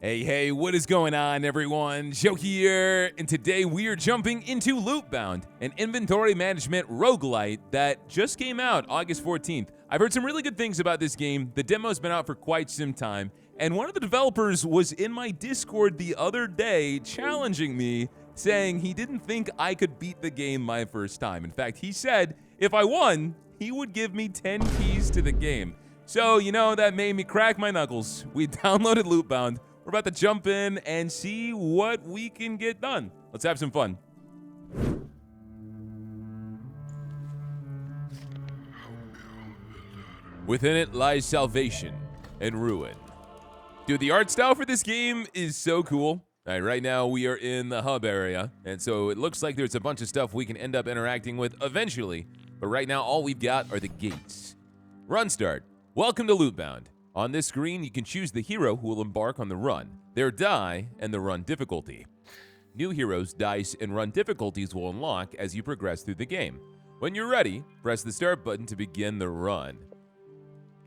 Hey, what is going on, everyone? Joe here, and today we are jumping into Lootbound, an inventory management roguelite that just came out August 14th. I've heard some really good things about this game. The demo's been out for quite some time, and one of the developers was in my Discord the other day challenging me, saying he didn't think I could beat the game my first time. In fact, he said if I won, he would give me 10 keys to the game. So, that made me crack my knuckles. We downloaded Lootbound. We're about to jump in and see what we can get done. Let's have some fun. Within it lies salvation and ruin. Dude, the art style for this game is so cool. All right, right now we are in the hub area, and so it looks like there's a bunch of stuff we can end up interacting with eventually, but right now all we've got are the gates. Run start. Welcome to Lootbound. On this screen, you can choose the hero who will embark on the run, their die, and the run difficulty. New heroes, dice, and run difficulties will unlock as you progress through the game. When you're ready, press the start button to begin the run.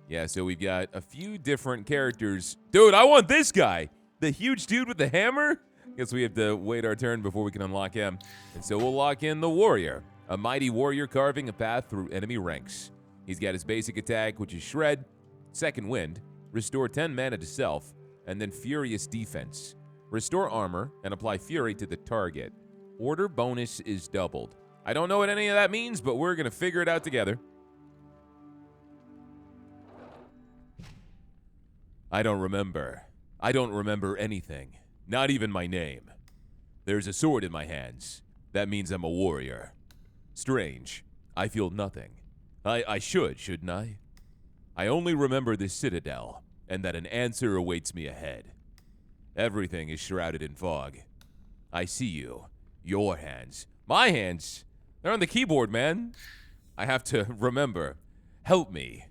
Yeah, so we've got a few different characters. Dude, I want this guy! The huge dude with the hammer? Guess we have to wait our turn before we can unlock him. And so we'll lock in the warrior, a mighty warrior carving a path through enemy ranks. He's got his basic attack, which is Shred, Second Wind, restore 10 mana to self, and then Furious Defense. Restore armor and apply Fury to the target. Order bonus is doubled. I don't know what any of that means, but we're going to figure it out together. I don't remember. I don't remember anything. Not even my name. There's a sword in my hands. That means I'm a warrior. Strange. I feel nothing. I shouldn't I? I only remember this citadel, and that an answer awaits me ahead. Everything is shrouded in fog. I see you. Your hands. My hands? They're on the keyboard, man. I have to remember. Help me.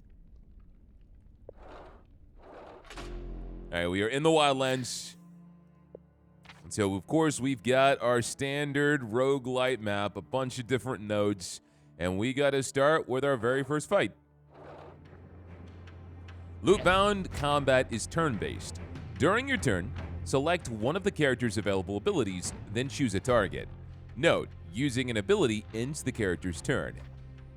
Alright, we are in the Wildlands. And so, of course, we've got our standard roguelite map, a bunch of different nodes, and we gotta start with our very first fight. Lootbound combat is turn-based. During your turn, select one of the character's available abilities, then choose a target. Note, using an ability ends the character's turn.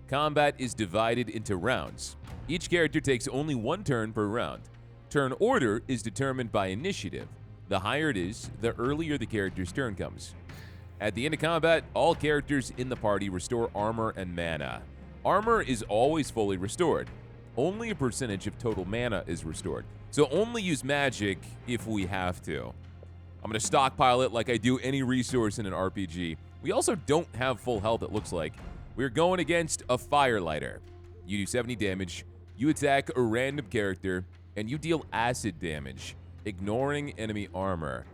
Combat is divided into rounds. Each character takes only one turn per round. Turn order is determined by initiative. The higher it is, the earlier the character's turn comes. At the end of combat, all characters in the party restore armor and mana. Armor is always fully restored. Only a percentage of total mana is restored. So only use magic if we have to. I'm going to stockpile it like I do any resource in an RPG. We also don't have full health, it looks like. We're going against a firelighter. You do 70 damage, you attack a random character, and you deal acid damage, ignoring enemy armor.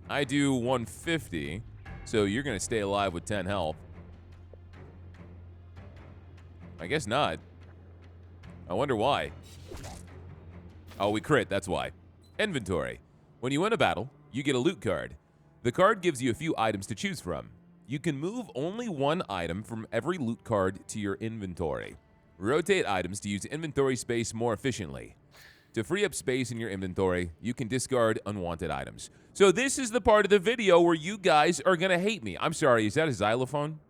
I do 150, so you're going to stay alive with 10 health. I guess not. I wonder why. Oh, we crit, that's why. Inventory. When you win a battle, you get a loot card. The card gives you a few items to choose from. You can move only one item from every loot card to your inventory. Rotate items to use inventory space more efficiently. To free up space in your inventory, you can discard unwanted items. So this is the part of the video where you guys are gonna hate me. I'm sorry, is that a xylophone?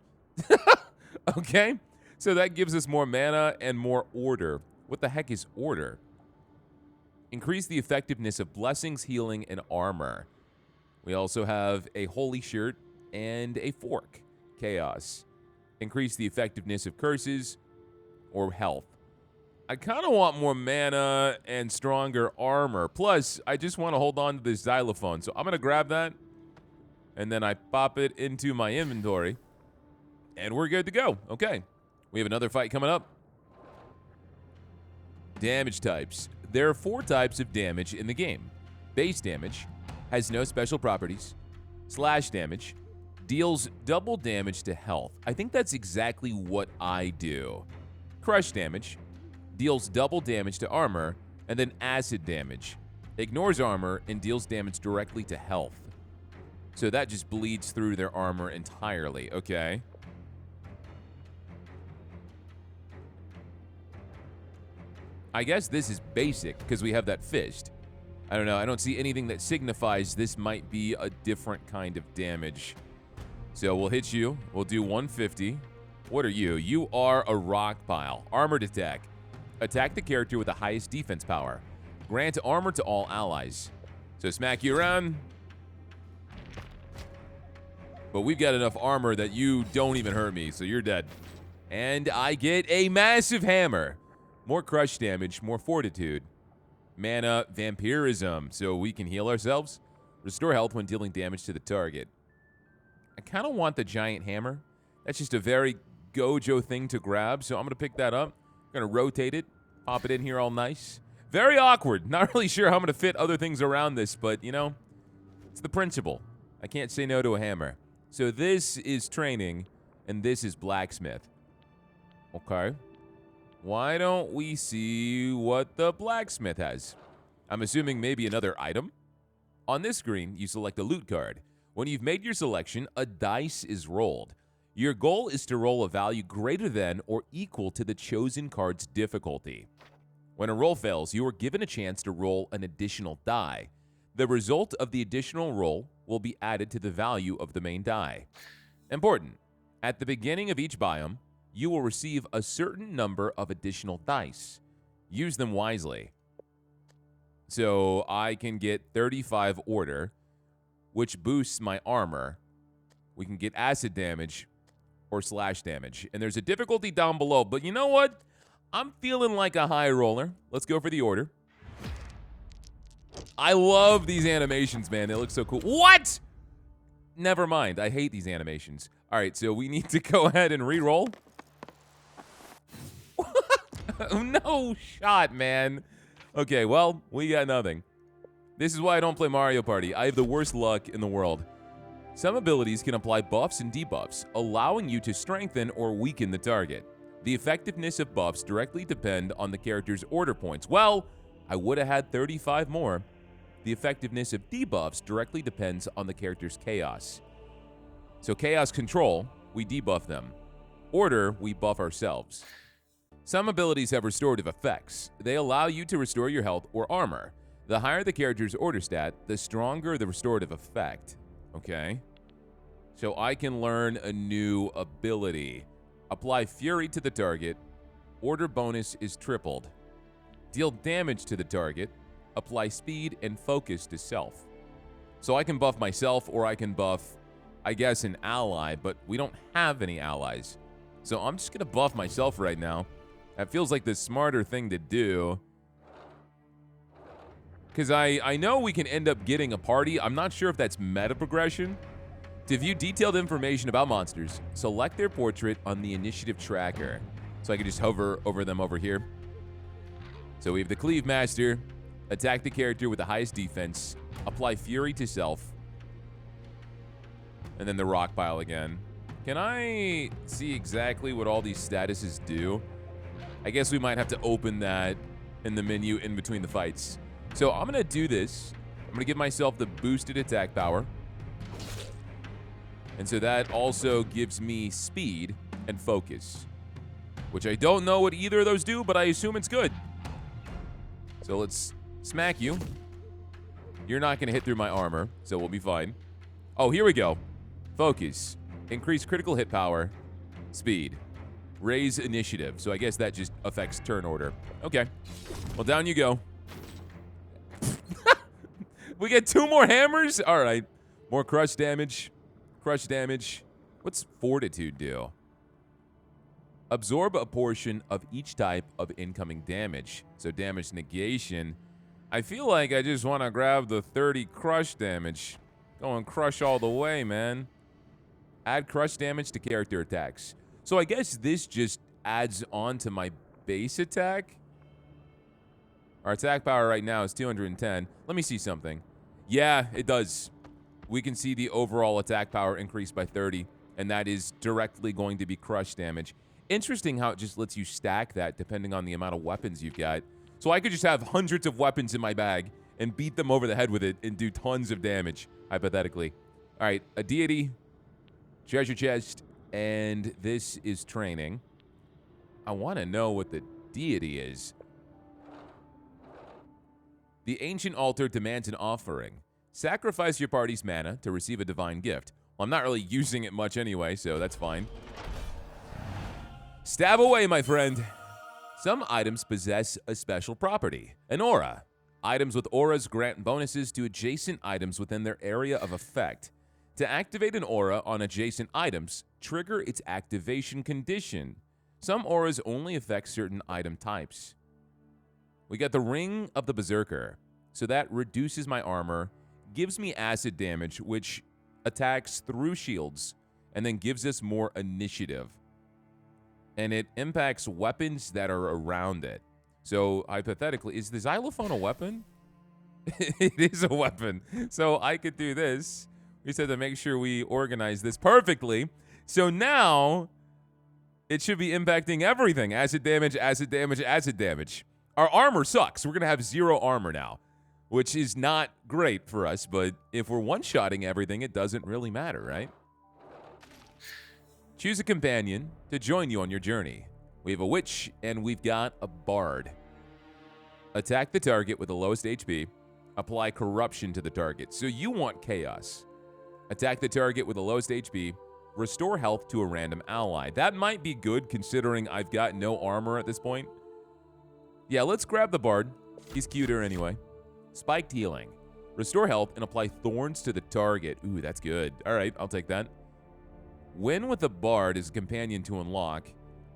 Okay. So that gives us more mana and more order. What the heck is order? Increase the effectiveness of blessings, healing, and armor. We also have a holy shirt and a fork. Chaos. Increase the effectiveness of curses or health. I kind of want more mana and stronger armor. Plus, I just want to hold on to this xylophone. So I'm going to grab that, and then I pop it into my inventory, and we're good to go. Okay. We have another fight coming up. Damage types. There are 4 types of damage in the game. Base damage has no special properties. Slash damage deals double damage to health. I think that's exactly what I do. Crush damage deals double damage to armor, and then acid damage ignores armor and deals damage directly to health. So that just bleeds through their armor entirely. Okay. I guess this is basic because we have that fist. I don't know. I don't see anything that signifies this might be a different kind of damage. So we'll hit you. We'll do 150. What are you? You are a rock pile. Armored attack. Attack the character with the highest defense power. Grant armor to all allies. So smack you around. But we've got enough armor that you don't even hurt me, so you're dead. And I get a massive hammer. More crush damage, more fortitude. Mana, vampirism, so we can heal ourselves. Restore health when dealing damage to the target. I kind of want the giant hammer. That's just a very Gojo thing to grab, so I'm going to pick that up. I'm going to rotate it, pop it in here all nice. Very awkward. Not really sure how I'm going to fit other things around this, but, you know, it's the principle. I can't say no to a hammer. So this is training, and this is blacksmith. Okay. Why don't we see what the blacksmith has? I'm assuming maybe another item. On this screen, you select a loot card. When you've made your selection, a dice is rolled. Your goal is to roll a value greater than or equal to the chosen card's difficulty. When a roll fails, you are given a chance to roll an additional die. The result of the additional roll will be added to the value of the main die. Important. At the beginning of each biome, you will receive a certain number of additional dice. Use them wisely. So I can get 35 order, which boosts my armor. We can get acid damage or slash damage. And there's a difficulty down below, but you know what? I'm feeling like a high roller. Let's go for the order. I love these animations, man. They look so cool. What? Never mind. I hate these animations. All right, so we need to go ahead and re-roll. No shot, man. Okay, well, we got nothing. This is why I don't play Mario Party. I have the worst luck in the world. Some abilities can apply buffs and debuffs, allowing you to strengthen or weaken the target. The effectiveness of buffs directly depend on the character's order points. Well, I would have had 35 more. The effectiveness of debuffs directly depends on the character's chaos. So chaos control, we debuff them. Order, we buff ourselves. Some abilities have restorative effects. They allow you to restore your health or armor. The higher the character's order stat, the stronger the restorative effect. Okay. So I can learn a new ability. Apply Fury to the target. Order bonus is tripled. Deal damage to the target. Apply speed and focus to self. So I can buff myself or I can buff, I guess, an ally, but we don't have any allies. So I'm just going to buff myself right now. That feels like the smarter thing to do. Because I know we can end up getting a party. I'm not sure if that's meta progression. To view detailed information about monsters, select their portrait on the initiative tracker. So I can just hover over them over here. So we have the Cleave Master. Attack the character with the highest defense. Apply Fury to self. And then the rock pile again. Can I see exactly what all these statuses do? I guess we might have to open that in the menu in between the fights. So I'm going to do this. I'm going to give myself the boosted attack power. And so that also gives me speed and focus, which I don't know what either of those do, but I assume it's good. So let's smack you. You're not going to hit through my armor, so we'll be fine. Oh, here we go. Focus. Increase critical hit power. Speed. Raise initiative. So I guess that just affects turn order. Okay. Well, down you go. We get 2 more hammers? All right. More crush damage. Crush damage. What's fortitude do? Absorb a portion of each type of incoming damage. So damage negation. I feel like I just want to grab the 30 crush damage. Go and crush all the way, man. Add crush damage to character attacks. So I guess this just adds on to my base attack. Our attack power right now is 210. Let me see something. Yeah, it does. We can see the overall attack power increase by 30, and that is directly going to be crush damage. Interesting how it just lets you stack that depending on the amount of weapons you've got. So I could just have hundreds of weapons in my bag and beat them over the head with it and do tons of damage, hypothetically. All right, a deity, treasure chest, and this is training. I want to know what the deity is. The ancient altar demands an offering. Sacrifice your party's mana to receive a divine gift. Well, I'm not really using it much anyway, so that's fine. Stab away, my friend. Some items possess a special property, an aura. Items with auras grant bonuses to adjacent items within their area of effect. To activate an aura on adjacent items, trigger its activation condition. Some auras only affect certain item types. We got the Ring of the Berserker. So that reduces my armor, gives me acid damage, which attacks through shields, and then gives us more initiative. And it impacts weapons that are around it. So, hypothetically, is the xylophone a weapon? It is a weapon. So, I could do this. We said to make sure we organize this perfectly. So, now, it should be impacting everything. Acid damage, acid damage, acid damage. Our armor sucks. We're going to have 0 armor now, which is not great for us. But if we're one-shotting everything, it doesn't really matter, right? Choose a companion to join you on your journey. We have a witch, and we've got a bard. Attack the target with the lowest HP. Apply corruption to the target. So you want chaos. Attack the target with the lowest HP. Restore health to a random ally. That might be good considering I've got no armor at this point. Yeah, let's grab the bard. He's cuter anyway. Spiked healing. Restore health and apply thorns to the target. Ooh, that's good. All right, I'll take that. Win with the bard is a companion to unlock.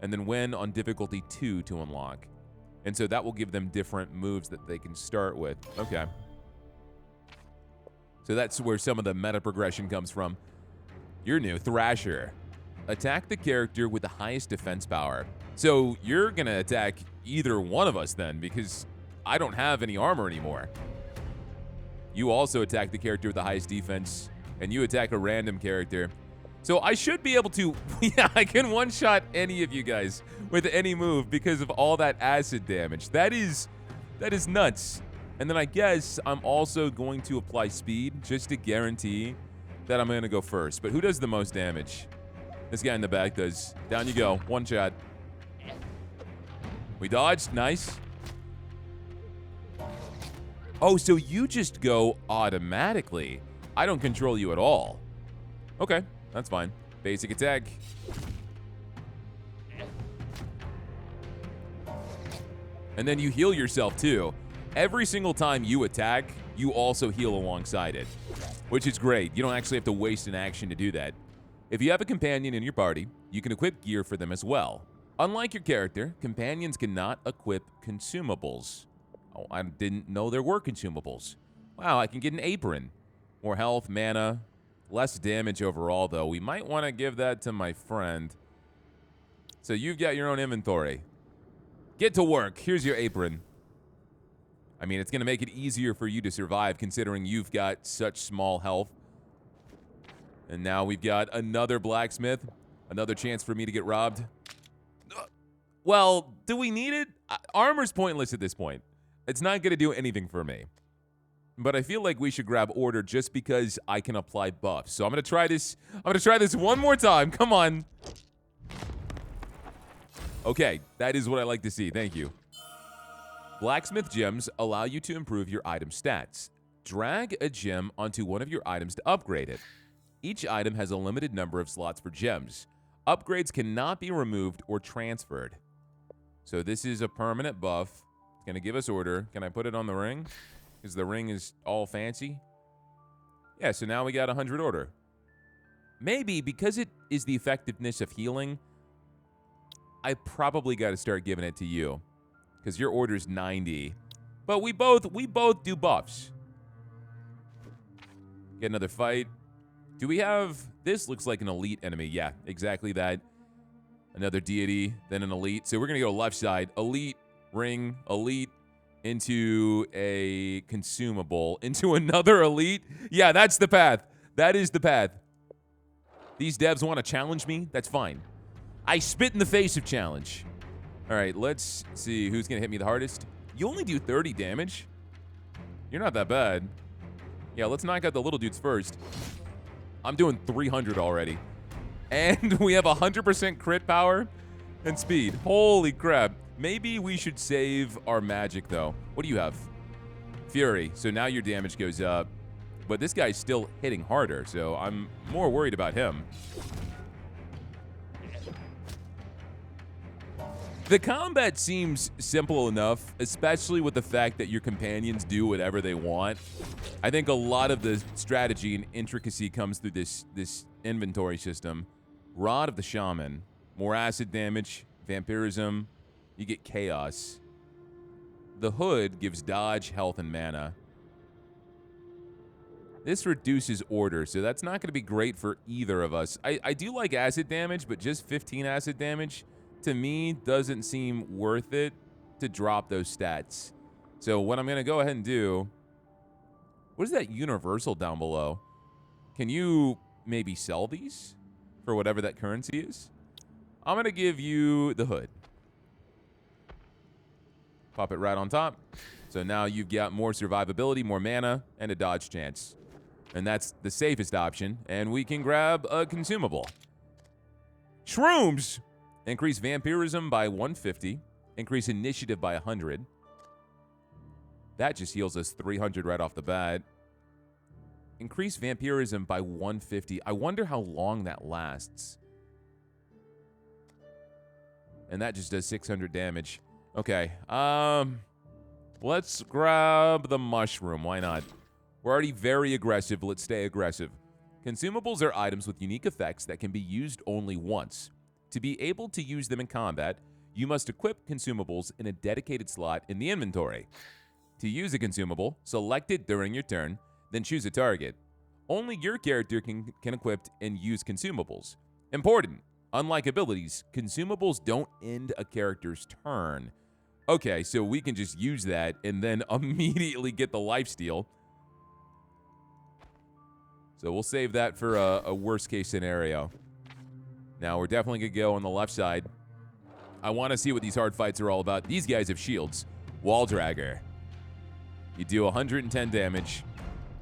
And then win on difficulty 2 to unlock. And so that will give them different moves that they can start with. Okay. So that's where some of the meta progression comes from. You're new, Thrasher. Attack the character with the highest defense power. So you're going to attack either one of us then, because I don't have any armor anymore. You also attack the character with the highest defense, and you attack a random character. So I should be able to, yeah, I can one-shot any of you guys with any move because of all that acid damage. That is nuts. And then I guess I'm also going to apply speed just to guarantee that I'm going to go first. But who does the most damage? This guy in the back does. Down you go. One shot. We dodged. Nice. Oh, so you just go automatically. I don't control you at all. Okay. That's fine. Basic attack. And then you heal yourself too. Every single time you attack, you also heal alongside it, which is great. You don't actually have to waste an action to do that. If you have a companion in your party, you can equip gear for them as well. Unlike your character, companions cannot equip consumables. Oh, I didn't know there were consumables. Wow, I can get an apron. More health, mana. Less damage overall, though. We might want to give that to my friend. So you've got your own inventory. Get to work. Here's your apron. I mean, it's going to make it easier for you to survive, considering you've got such small health. And now we've got another blacksmith. Another chance for me to get robbed. Well, do we need it? Armor's pointless at this point. It's not going to do anything for me. But I feel like we should grab order just because I can apply buffs. So I'm going to try this. I'm going to try this one more time. Come on. Okay, that is what I like to see. Thank you. Blacksmith gems allow you to improve your item stats. Drag a gem onto one of your items to upgrade it. Each item has a limited number of slots for gems. Upgrades cannot be removed or transferred. So this is a permanent buff. It's going to give us order. Can I put it on the ring? Because the ring is all fancy. Yeah, so now we got 100 order. Maybe because it is the effectiveness of healing, I probably got to start giving it to you. Because your order's 90. But we both do buffs. Get another fight. Do we have... This looks like an elite enemy. Yeah, exactly that. Another deity, then an elite. So we're going to go left side. Elite, ring, elite. Into a consumable, into another elite. Yeah, that's the path. That is the path. These devs want to challenge me. That's fine. I spit in the face of challenge. All right, let's see who's going to hit me the hardest. You only do 30 damage. You're not that bad. Yeah, let's knock out the little dudes first. I'm doing 300 already. And we have 100% crit power and speed. Holy crap. Maybe we should save our magic, though. What do you have? Fury. So now your damage goes up. But this guy's still hitting harder, so I'm more worried about him. The combat seems simple enough, especially with the fact that your companions do whatever they want. I think a lot of the strategy and intricacy comes through this inventory system. Rod of the Shaman. More acid damage, vampirism, you get chaos. The hood gives dodge, health, and mana. This reduces order, so that's not going to be great for either of us. I do like acid damage, but just 15 acid damage, to me, doesn't seem worth it to drop those stats. So what I'm going to go ahead and do... What is that universal down below? Can you maybe sell these for whatever that currency is? I'm going to give you the hood. Pop it right on top. So now you've got more survivability, more mana, and a dodge chance. And that's the safest option. And we can grab a consumable. Shrooms! Increase vampirism by 150. Increase initiative by 100. That just heals us 300 right off the bat. Increase vampirism by 150. I wonder how long that lasts. And that just does 600 damage. Okay. Let's grab the mushroom. Why not? We're already very aggressive. Let's stay aggressive. Consumables are items with unique effects that can be used only once. To be able to use them in combat, you must equip consumables in a dedicated slot in the inventory. To use a consumable, select it during your turn, then choose a target. Only your character can equip and use consumables. Important, unlike abilities, consumables don't end a character's turn. Okay, so we can just use that and then immediately get the lifesteal. So we'll save that for a worst case scenario. Now we're definitely going to go on the left side. I want to see what these hard fights are all about. These guys have shields. Wall Dragger. You do 110 damage.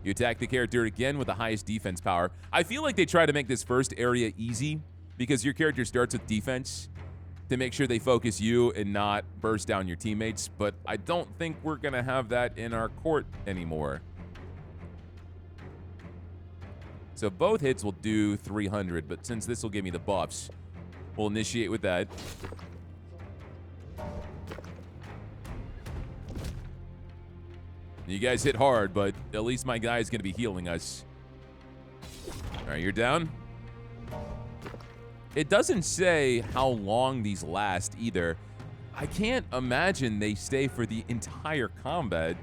You attack the character again with the highest defense power. I feel like they try to make this first area easy because your character starts with defense to make sure they focus you and not burst down your teammates, but I don't think we're going to have that in our court anymore. So both hits will do 300, but since this will give me the buffs, we'll initiate with that. You guys hit hard, but at least my guy is going to be healing us. All right, you're down. It doesn't say how long these last either. I can't imagine they stay for the entire combat.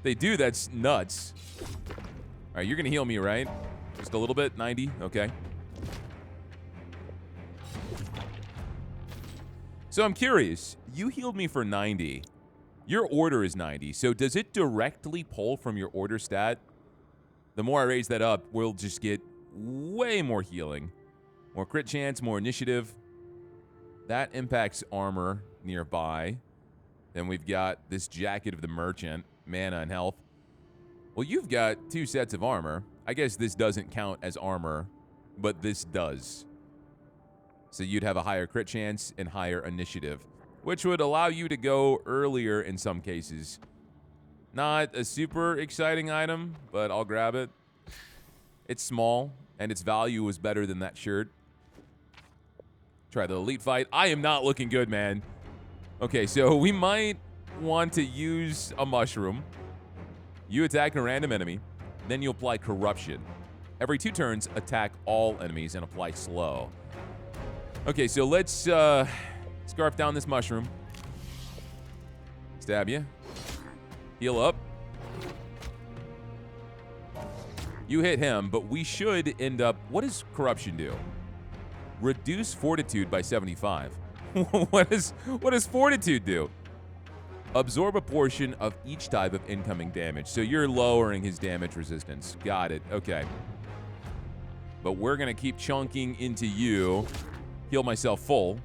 They do, that's nuts. All right, you're going to heal me, right? Just a little bit, 90, okay. So I'm curious, you healed me for 90. Your order is 90, so does it directly pull from your order stat? The more I raise that up, we'll just get way more healing. More crit chance, more initiative. That impacts armor nearby. Then we've got this Jacket of the Merchant, mana and health. Well, you've got 2 sets of armor. I guess this doesn't count as armor, but this does. So you'd have a higher crit chance and higher initiative, which would allow you to go earlier in some cases. Not a super exciting item, but I'll grab it. It's small, and its value was better than that shirt. Try the elite fight. I am not looking good, man. Okay, so we might want to use a mushroom. You attack a random enemy, then you apply corruption. Every 2 turns, attack all enemies and apply slow. Okay, so let's scarf down this mushroom. Stab you. Heal up. You hit him, but we should end up... What does corruption do? Reduce fortitude by 75. What does fortitude do? Absorb a portion of each type of incoming damage. So you're lowering his damage resistance. Got it. Okay. But we're going to keep chunking into you. Heal myself full.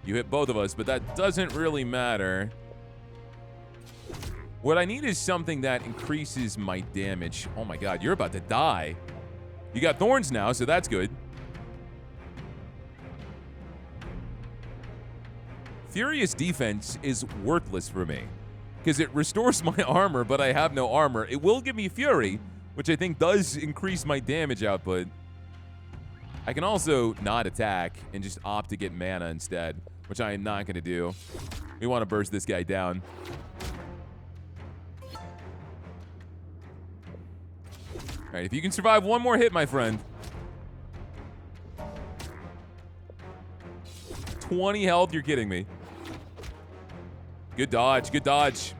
You hit both of us, but that doesn't really matter. What I need is something that increases my damage. Oh my god, you're about to die. You got thorns now, so that's good. Furious defense is worthless for me. because it restores my armor, but I have no armor. It will give me Fury, which I think does increase my damage output. I can also not attack and just opt to get mana instead, which I am not going to do. We want to burst this guy down. All right, if you can survive one more hit, my friend. 20 health, you're kidding me. Good dodge, good dodge.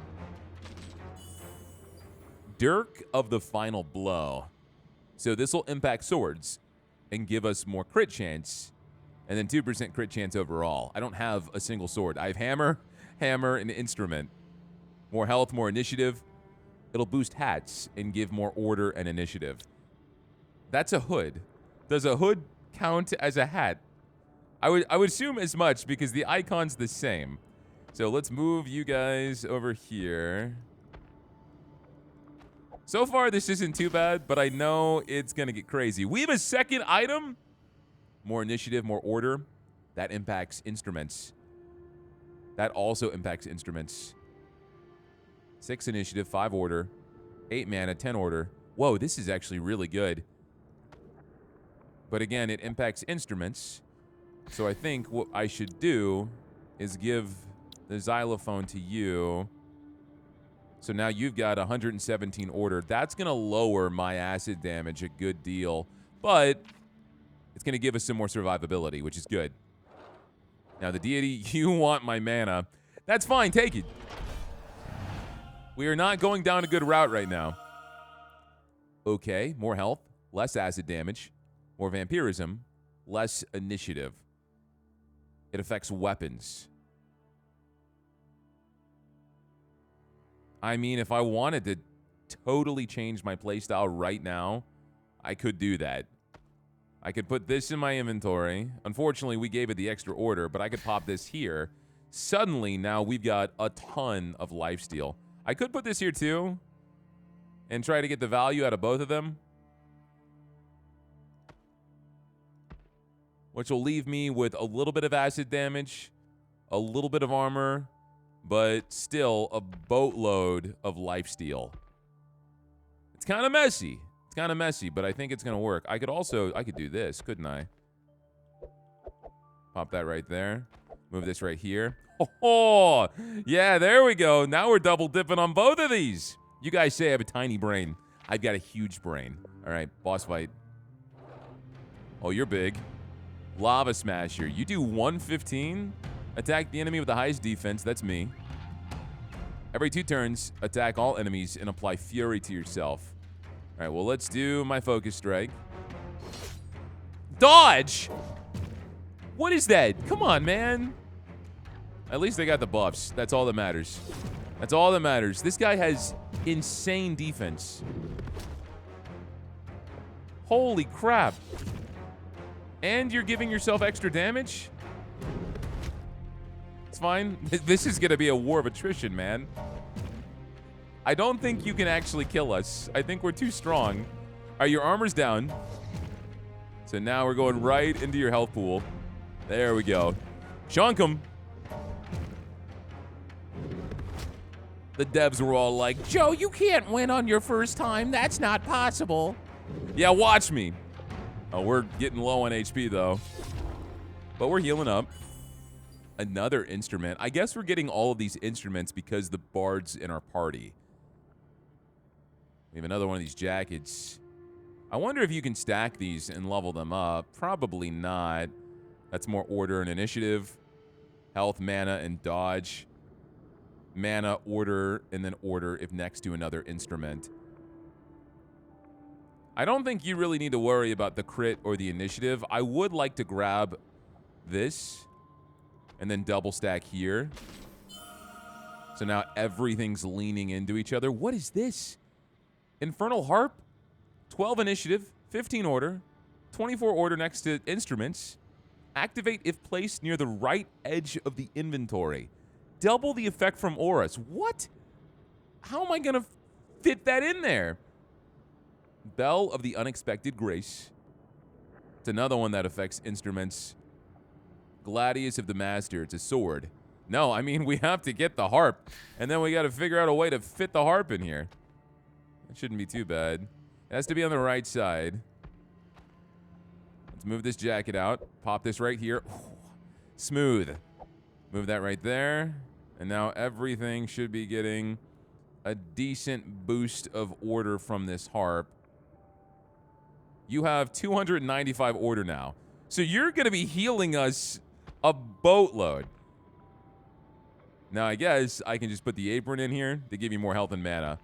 Dirk of the Final Blow. So this will impact swords and give us more crit chance, and then 2% crit chance overall. I don't have a single sword. I have hammer, and instrument. More health, more initiative. It'll boost hats and give more order and initiative. That's a hood. Does a hood count as a hat? I would assume as much because the icon's the same. So let's move you guys over here. So far, this isn't too bad, but I know it's going to get crazy. We have a second item. More initiative, more order. That impacts instruments. That also impacts instruments. 6 initiative, 5 order, 8 mana, 10 order. Whoa, this is actually really good. But again, it impacts instruments. So I think what I should do is give the xylophone to you. So now you've got 117 order. That's going to lower my acid damage a good deal. But it's going to give us some more survivability, which is good. Now, the deity, you want my mana. That's fine. Take it. We are not going down a good route right now. Okay. More health. Less acid damage. More vampirism. Less initiative. It affects weapons. I mean, if I wanted to totally change my playstyle right now, I could do that. I could put this in my inventory. Unfortunately, we gave it the extra order, but I could pop this here. Suddenly, now we've got a ton of lifesteal. I could put this here too and try to get the value out of both of them, which will leave me with a little bit of acid damage, a little bit of armor, but still a boatload of lifesteal. It's kind of messy. It's kind of messy, but I think it's going to work. I could do this, couldn't I? Pop that right there. Move this right here. Oh, yeah, there we go. Now we're double dipping on both of these. You guys say I have a tiny brain. I've got a huge brain. All right, boss fight. Oh, you're big. Lava Smasher. You do 115. Attack the enemy with the highest defense. That's me. Every 2 turns, attack all enemies and apply fury to yourself. All right, well, let's do my focus strike. Dodge! What is that? Come on, man. At least they got the buffs. That's all that matters. That's all that matters. This guy has insane defense. Holy crap. And you're giving yourself extra damage? It's fine. This is going to be a war of attrition, man. I don't think you can actually kill us. I think we're too strong. All right, your armor's down. So now we're going right into your health pool. There we go. Shunk 'em. The devs were all like, Joe, you can't win on your first time. That's not possible. Yeah, watch me. Oh, we're getting low on HP, though. But we're healing up. Another instrument. I guess we're getting all of these instruments because the bard's in our party. We have another one of these jackets. I wonder if you can stack these and level them up. Probably not. That's more order and initiative. Health, mana, and dodge. Mana, order, and then order if next to another instrument. I don't think you really need to worry about the crit or the initiative. I would like to grab this and then double stack here. So now everything's leaning into each other. What is this? Infernal Harp? 12 initiative, 15 order, 24 order next to instruments. Activate if placed near the right edge of the inventory. Double the effect from auras. What? How am I going to fit that in there? Bell of the Unexpected Grace. It's another one that affects instruments. Gladius of the Master. It's a sword. No, I mean, we have to get the harp, and then we got to figure out a way to fit the harp in here. That shouldn't be too bad. It has to be on the right side. Let's move this jacket out. Pop this right here. Smooth. Move that right there. And now everything should be getting a decent boost of order from this harp. You have 295 order now. So you're going to be healing us a boatload. Now, I guess I can just put the apron in here to give you more health and mana.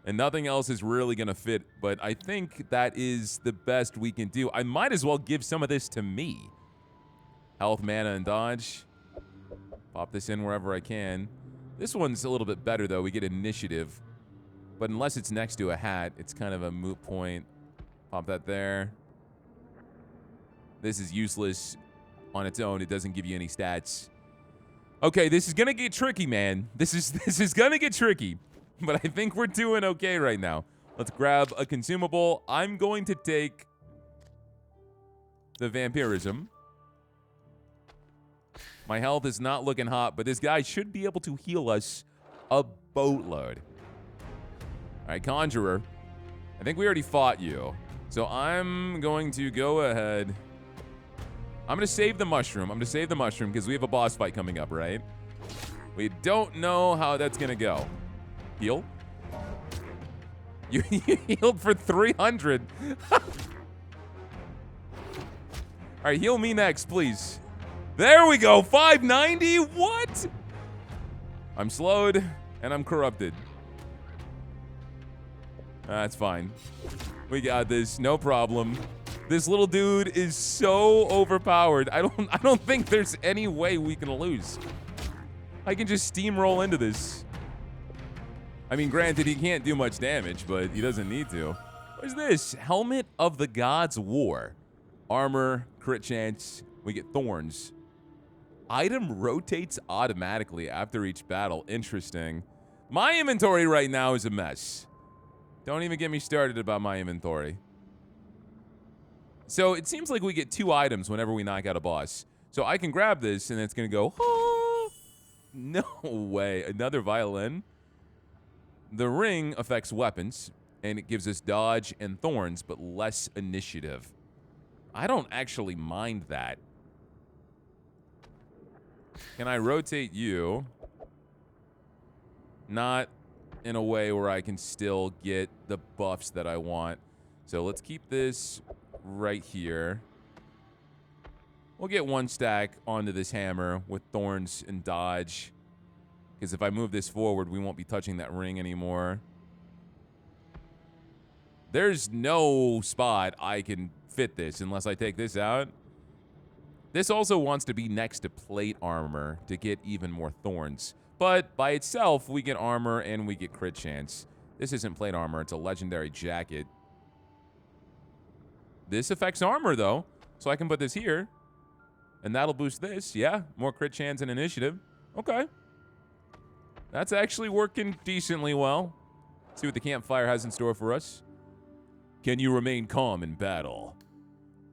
And nothing else is really going to fit, but I think that is the best we can do. I might as well give some of this to me. Health, mana, and dodge. Pop this in wherever I can. This one's a little bit better, though. We get initiative. But unless it's next to a hat, it's kind of a moot point. Pop that there. This is useless on its own. It doesn't give you any stats. Okay, this is going to get tricky, man. This is going to get tricky. But I think we're doing okay right now. Let's grab a consumable. I'm going to take the vampirism. My health is not looking hot, but this guy should be able to heal us a boatload. All right, Conjurer. I think we already fought you. So I'm going to go ahead. I'm going to save the mushroom. I'm going to save the mushroom because we have a boss fight coming up, right? We don't know how that's going to go. Heal. You healed for 300. All right, heal me next, please. There we go, 590. What? I'm slowed and I'm corrupted. That's fine. We got this, no problem. This little dude is so overpowered. I don't think there's any way we can lose. I can just steamroll into this. I mean, granted, he can't do much damage, but he doesn't need to. What is this? Helmet of the Gods' War. Armor, crit chance. We get thorns. Item rotates automatically after each battle. Interesting. My inventory right now is a mess. Don't even get me started about my inventory. So it seems like we get 2 items whenever we knock out a boss. So I can grab this and it's going to go, oh, no way. Another violin. The ring affects weapons and it gives us dodge and thorns, but less initiative. I don't actually mind that. Can I rotate you? Not in a way where I can still get the buffs that I want. So let's keep this right here. We'll get 1 stack onto this hammer with thorns and dodge. Because if I move this forward, we won't be touching that ring anymore. There's no spot I can fit this unless I take this out. This also wants to be next to plate armor to get even more thorns. But by itself, we get armor and we get crit chance. This isn't plate armor, it's a legendary jacket. This affects armor, though, so I can put this here. And that'll boost this. Yeah, more crit chance and initiative. Okay. That's actually working decently well. Let's see what the campfire has in store for us. Can you remain calm in battle?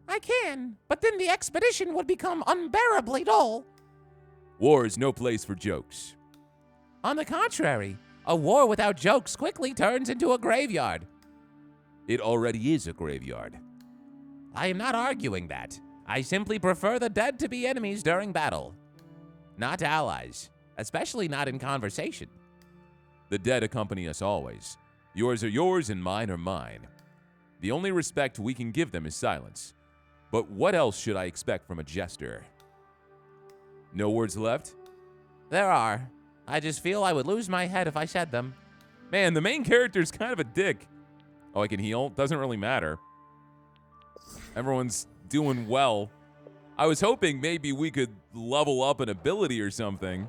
I can, but then the expedition would become unbearably dull. War is no place for jokes. On the contrary, a war without jokes quickly turns into a graveyard. It already is a graveyard. I am not arguing that. I simply prefer the dead to be enemies during battle, not allies, especially not in conversation. The dead accompany us always. Yours are yours and mine are mine. The only respect we can give them is silence. But what else should I expect from a jester? No words left? There are. I just feel I would lose my head if I said them. Man, the main character's kind of a dick. Oh, I can heal? Doesn't really matter. Everyone's doing well. I was hoping maybe we could level up an ability or something.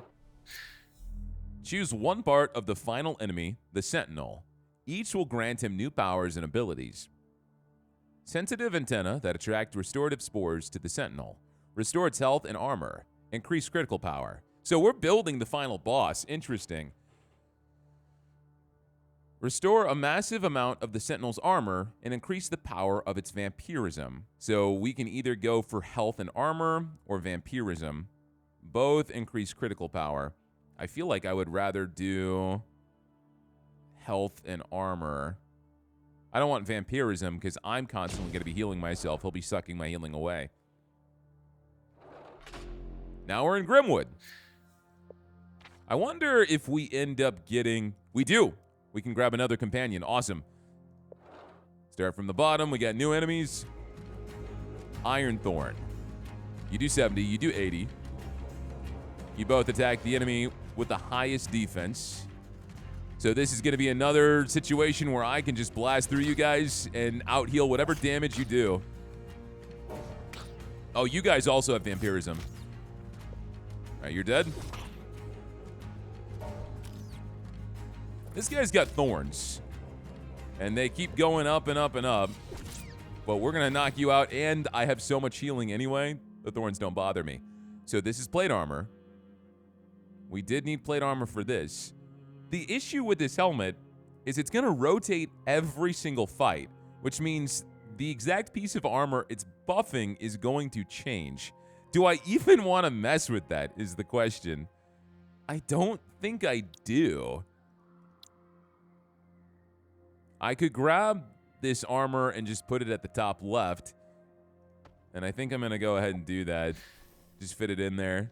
Choose one part of the final enemy, the Sentinel. Each will grant him new powers and abilities. Sensitive antenna that attract restorative spores to the Sentinel. Restore its health and armor. Increase critical power. So we're building the final boss. Interesting. Restore a massive amount of the Sentinel's armor and increase the power of its vampirism. So we can either go for health and armor or vampirism. both increase critical power. I feel like I would rather do health and armor. I don't want vampirism because I'm constantly going to be healing myself. He'll be sucking my healing away. Now we're in Grimwood. I wonder if we end up getting... We do. We can grab another companion. Awesome. Start from the bottom. We got new enemies. Ironthorn. You do 70. You do 80. You both attack the enemy with the highest defense. So this is going to be another situation where I can just blast through you guys and out-heal whatever damage you do. Oh, you guys also have vampirism. All right, you're dead. This guy's got thorns. And they keep going up and up and up. But we're going to knock you out, and I have so much healing anyway, the thorns don't bother me. So this is plate armor. We did need plate armor for this. The issue with this helmet is it's going to rotate every single fight, which means the exact piece of armor it's buffing is going to change. Do I even want to mess with that is the question. I don't think I do. I could grab this armor and just put it at the top left. And I think I'm going to go ahead and do that. Just fit it in there.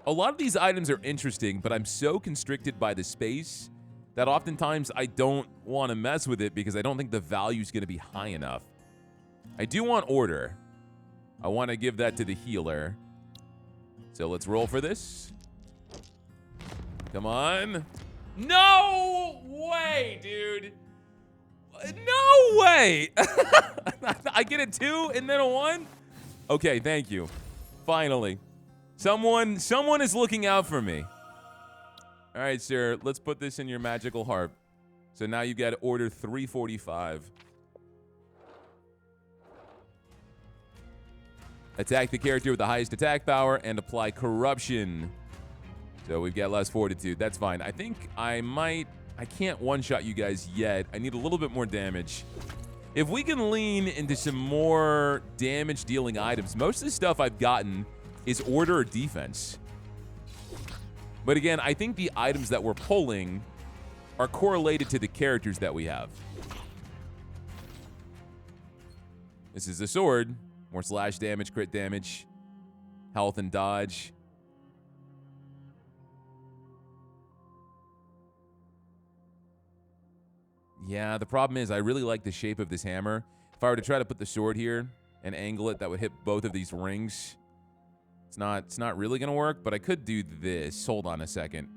A lot of these items are interesting, but I'm so constricted by the space that oftentimes I don't want to mess with it because I don't think the value is going to be high enough. I do want order. I want to give that to the healer. So let's roll for this. Come on. No way, dude. No way. I get a 2 and then a 1? Okay, thank you. Finally. Someone is looking out for me. All right, sir, let's put this in your magical harp. So now you got order 345. Attack the character with the highest attack power and apply corruption. So we've got less fortitude. That's fine. I think I can't one-shot you guys yet. I need a little bit more damage. If we can lean into some more damage-dealing items, most of the stuff I've gotten is order or defense. But again, I think the items that we're pulling are correlated to the characters that we have. This is a sword. More slash damage, crit damage, health and dodge. Yeah, the problem is I really like the shape of this hammer. If I were to try to put the sword here and angle it, that would hit both of these rings. It's not really going to work, but I could do this. Hold on a second.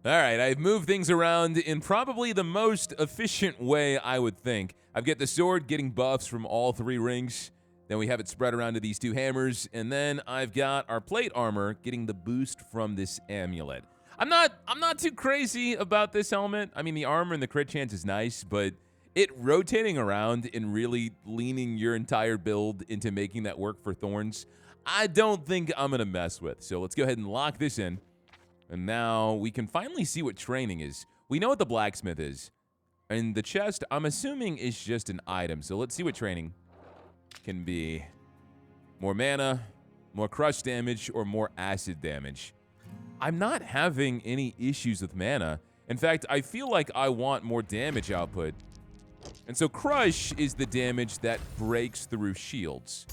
All right, I've moved things around in probably the most efficient way, I would think. I've got the sword getting buffs from all 3 rings. Then we have it spread around to these 2 hammers. And then I've got our plate armor getting the boost from this amulet. I'm not too crazy about this helmet. I mean, the armor and the crit chance is nice, but it rotating around and really leaning your entire build into making that work for thorns, I don't think I'm going to mess with. So let's go ahead and lock this in. And now we can finally see what training is. We know what the blacksmith is. And the chest, I'm assuming, is just an item. So let's see what training can be. More mana, more crush damage, or more acid damage. I'm not having any issues with mana. In fact, I feel like I want more damage output. And so crush is the damage that breaks through shields.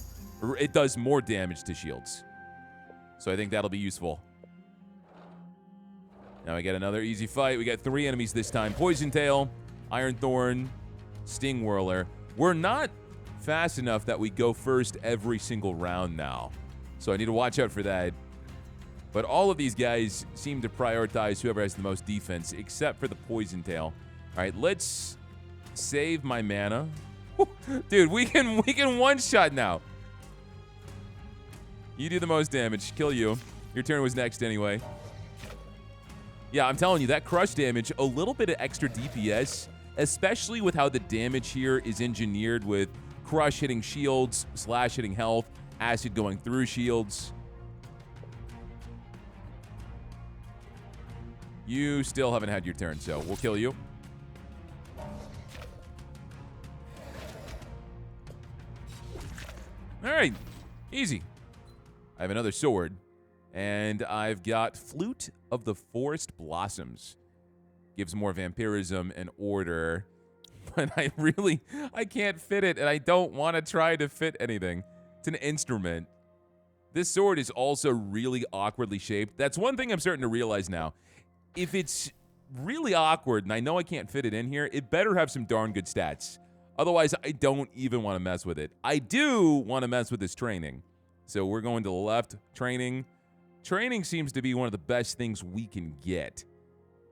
It does more damage to shields. So I think that'll be useful. Now we get another easy fight. We got 3 enemies this time. Poison Tail, Ironthorn, Sting Whirler. We're not fast enough that we go first every single round now. So I need to watch out for that. But all of these guys seem to prioritize whoever has the most defense, except for the Poison Tail. All right, let's save my mana. Dude, we can one-shot now. You do the most damage. Kill you. Your turn was next anyway. Yeah, I'm telling you, that crush damage, a little bit of extra DPS, especially with how the damage here is engineered with crush hitting shields, slash hitting health, acid going through shields. You still haven't had your turn, so we'll kill you. All right, easy. I have another sword. And I've got Flute of the Forest Blossoms. Gives more vampirism and order. But I can't fit it, and I don't want to try to fit anything. It's an instrument. This sword is also really awkwardly shaped. That's one thing I'm starting to realize now. If it's really awkward, and I know I can't fit it in here, it better have some darn good stats. Otherwise, I don't even want to mess with it. I do want to mess with this training. So we're going to the left. Training. Training seems to be one of the best things we can get.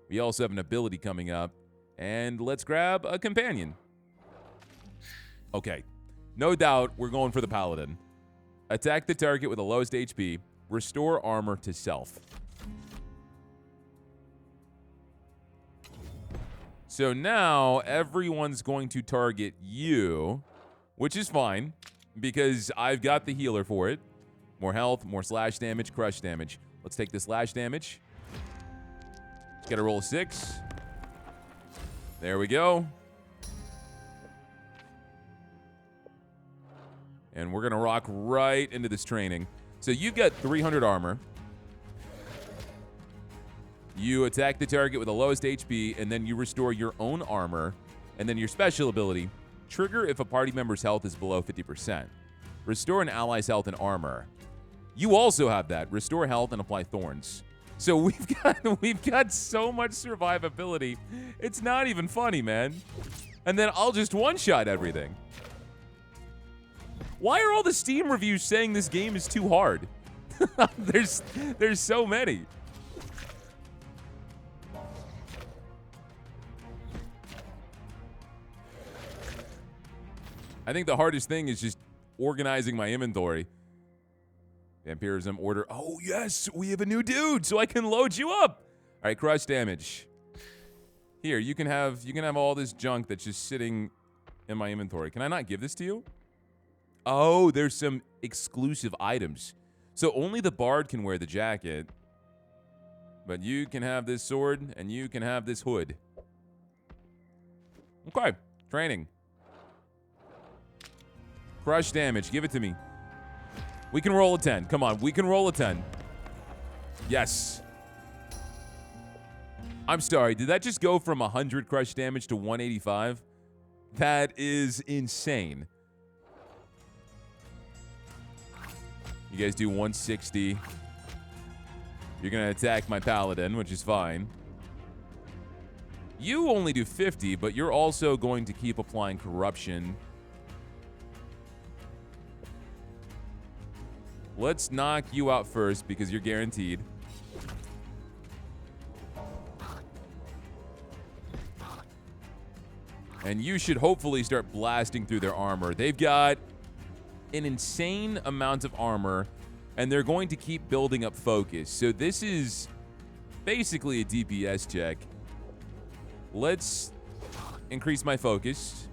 We also have an ability coming up. And let's grab a companion. Okay. No doubt we're going for the paladin. Attack the target with the lowest HP. Restore armor to self. So now everyone's going to target you, which is fine because I've got the healer for it. More health, more slash damage, crush damage. Let's take the slash damage. Get a roll of 6. There we go. And we're going to rock right into this training. So you've got 300 armor. You attack the target with the lowest HP, and then you restore your own armor. And then your special ability, trigger if a party member's health is below 50%. Restore an ally's health and armor. You also have that. Restore health and apply thorns. So we've got so much survivability. It's not even funny, man. And then I'll just one-shot everything. Why are all the Steam reviews saying this game is too hard? There's so many. I think the hardest thing is just organizing my inventory. Vampirism order. Oh, yes, we have a new dude, so I can load you up. All right, crush damage. Here, you can have all this junk that's just sitting in my inventory. Can I not give this to you? Oh, there's some exclusive items. So only the bard can wear the jacket. But you can have this sword, and you can have this hood. Okay, training. Crush damage, give it to me. We can roll a 10. Come on, we can roll a 10. Yes. I'm sorry, did that just go from 100 crush damage to 185? That is insane. You guys do 160. You're going to attack my paladin, which is fine. You only do 50, but you're also going to keep applying corruption. Let's knock you out first because you're guaranteed. And you should hopefully start blasting through their armor. They've got an insane amount of armor, and they're going to keep building up focus. So this is basically a DPS check. Let's increase my focus.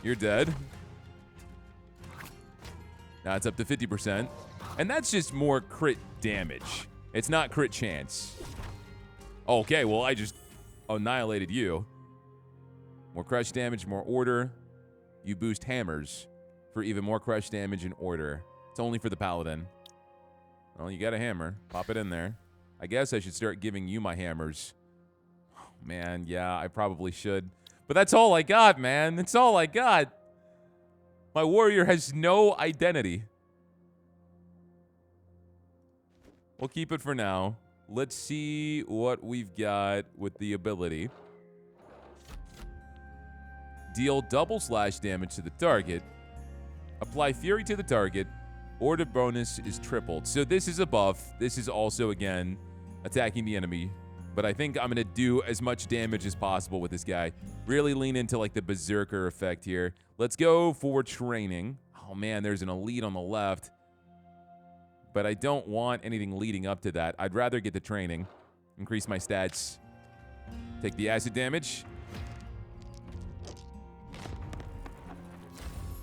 You're dead. Now it's up to 50%. And that's just more crit damage. It's not crit chance. Okay, well, I just annihilated you. More crush damage, more order. You boost hammers for even more crush damage and order. It's only for the paladin. Well, you got a hammer. Pop it in there. I guess I should start giving you my hammers. Oh, man, yeah, I probably should. But that's all I got, man. That's all I got. My warrior has no identity. We'll keep it for now. Let's see what we've got with the ability. Deal double slash damage to the target. Apply fury to the target. Order bonus is tripled. So this is a buff. This is also, again, attacking the enemy. But I think I'm going to do as much damage as possible with this guy. Really lean into, like, the berserker effect here. Let's go for training. Oh, man, there's an elite on the left. But I don't want anything leading up to that. I'd rather get the training. Increase my stats. Take the acid damage.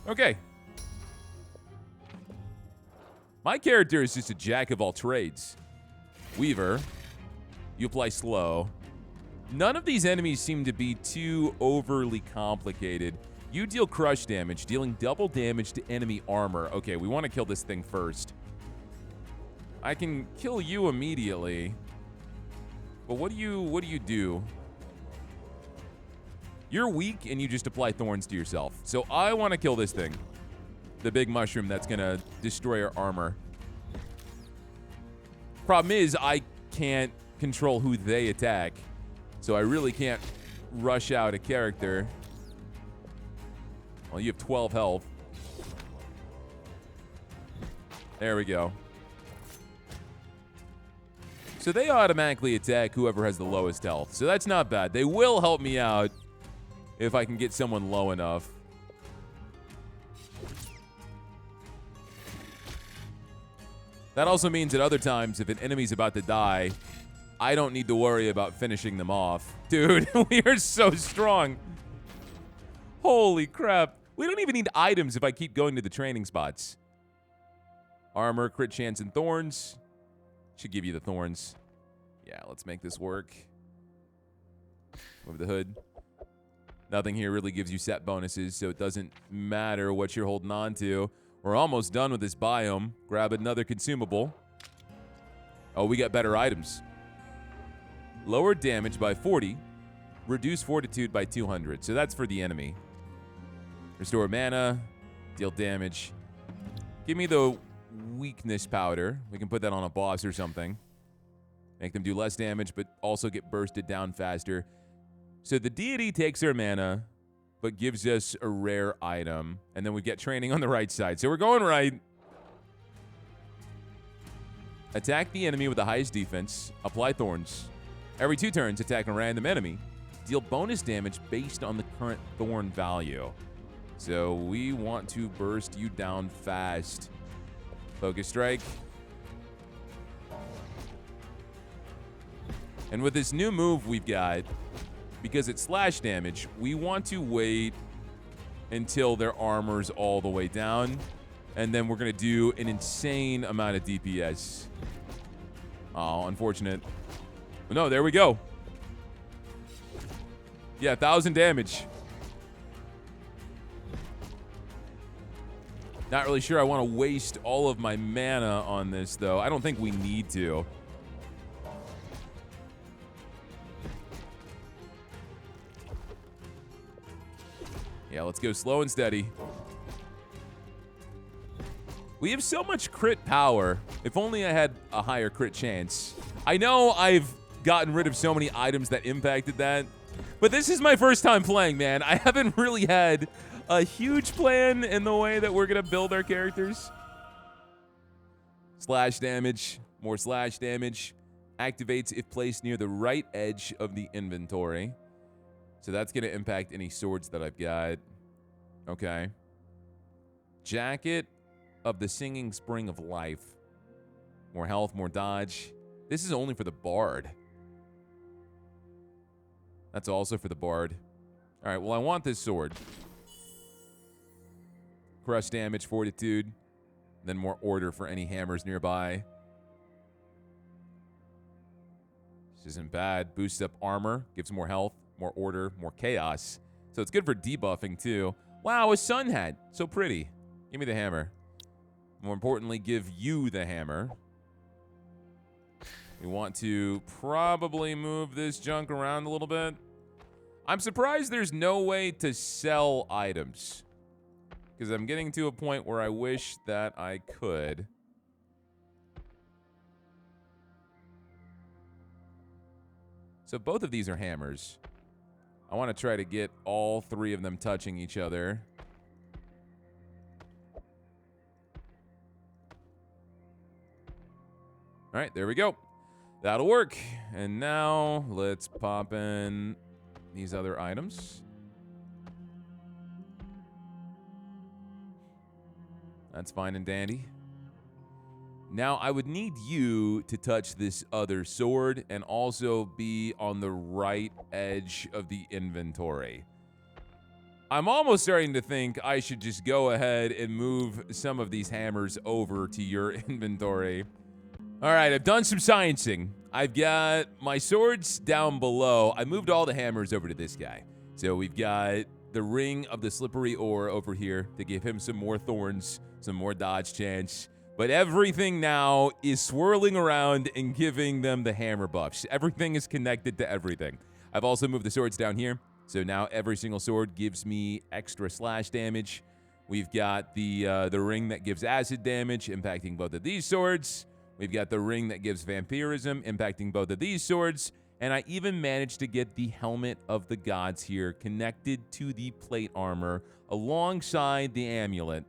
Okay. My character is just a jack of all trades. Weaver. You apply slow. None of these enemies seem to be too overly complicated. You deal crush damage, dealing double damage to enemy armor. Okay, we want to kill this thing first. I can kill you immediately. But what do you do? You're weak and you just apply thorns to yourself. So I want to kill this thing. The big mushroom that's going to destroy our armor. Problem is, I can't control who they attack. So I really can't rush out a character. Well, you have 12 health. There we go. So they automatically attack whoever has the lowest health. So that's not bad. They will help me out if I can get someone low enough. That also means at other times, if an enemy's about to die, I don't need to worry about finishing them off. Dude, we are so strong. Holy crap. We don't even need items if I keep going to the training spots. Armor, crit chance, and thorns. Should give you the thorns. Yeah, let's make this work. Move the hood. Nothing here really gives you set bonuses, so it doesn't matter what you're holding on to. We're almost done with this biome. Grab another consumable. Oh, we got better items. Lower damage by 40. Reduce fortitude by 200. So that's for the enemy. Restore mana. Deal damage. Give me the weakness powder. We can put that on a boss or something. Make them do less damage, but also get bursted down faster. So the deity takes our mana, but gives us a rare item. And then we get training on the right side. So we're going right. Attack the enemy with the highest defense. Apply thorns. Every 2 turns, attack a random enemy. Deal bonus damage based on the current thorn value. So we want to burst you down fast. Focus strike. And with this new move we've got, because it's slash damage, we want to wait until their armor's all the way down. And then we're going to do an insane amount of DPS. Oh, unfortunate. No, there we go. Yeah, 1,000 damage. Not really sure I want to waste all of my mana on this, though. I don't think we need to. Yeah, let's go slow and steady. We have so much crit power. If only I had a higher crit chance. I know I've gotten rid of so many items that impacted that, but this is my first time playing, man. I haven't really had a huge plan in the way that we're going to build our characters. Slash damage, more slash damage. Activates if placed near the right edge of the inventory. So that's going to impact any swords that I've got. Okay. Jacket of the Singing Spring of Life. More health, more dodge. This is only for the bard. That's also for the bard. All right, well, I want this sword. Crush damage, fortitude. Then more order for any hammers nearby. This isn't bad. Boosts up armor. Gives more health. More order, more chaos. So it's good for debuffing, too. Wow, a sun hat. So pretty. Give me the hammer. More importantly, give you the hammer. We want to probably move this junk around a little bit. I'm surprised there's no way to sell items. Because I'm getting to a point where I wish that I could. So both of these are hammers. I want to try to get all 3 of them touching each other. All right, there we go. That'll work. And now let's pop in these other items. That's fine and dandy. Now, I would need you to touch this other sword and also be on the right edge of the inventory. I'm almost starting to think I should just go ahead and move some of these hammers over to your inventory. All right, I've done some sciencing. I've got my swords down below. I moved all the hammers over to this guy. So we've got the ring of the slippery ore over here to give him some more thorns, some more dodge chance. But everything now is swirling around and giving them the hammer buffs. Everything is connected to everything. I've also moved the swords down here. So now every single sword gives me extra slash damage. We've got the ring that gives acid damage, impacting both of these swords. We've got the ring that gives vampirism, impacting both of these swords. And I even managed to get the helmet of the gods here connected to the plate armor alongside the amulet.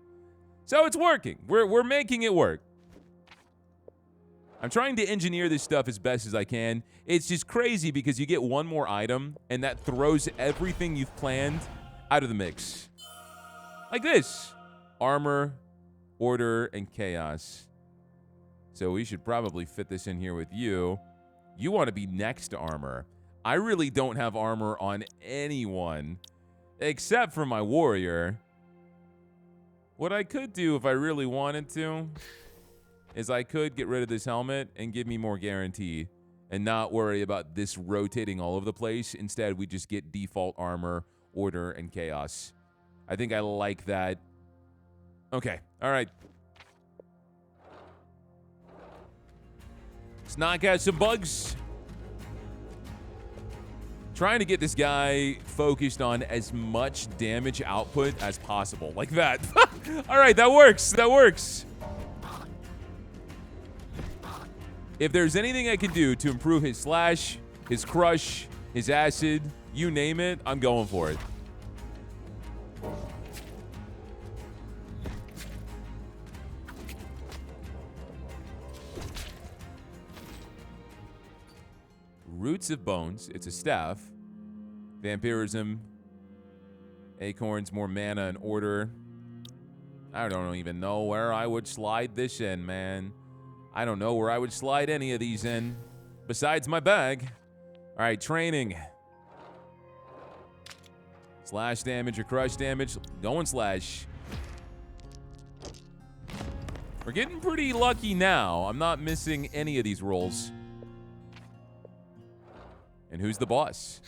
So it's working. We're making it work. I'm trying to engineer this stuff as best as I can. It's just crazy because you get one more item, and that throws everything you've planned out of the mix. Like this. Armor, order, and chaos. So we should probably fit this in here with you. You want to be next to armor. I really don't have armor on anyone except for my warrior. What I could do if I really wanted to is I could get rid of this helmet and give me more guarantee and not worry about this rotating all over the place. Instead, we just get default armor, order, and chaos. I think I like that. Okay, all right. Let's knock out some bugs. Trying to get this guy focused on as much damage output as possible. Like that. All right, that works. That works. If there's anything I can do to improve his slash, his crush, his acid, you name it, I'm going for it. Roots of Bones, it's a staff. Vampirism, acorns, more mana and order. I don't even know where I would slide this in, man. I don't know where I would slide any of these in besides my bag. All right, training. Slash damage or crush damage. Going slash. We're getting pretty lucky now. I'm not missing any of these rolls. And who's the boss?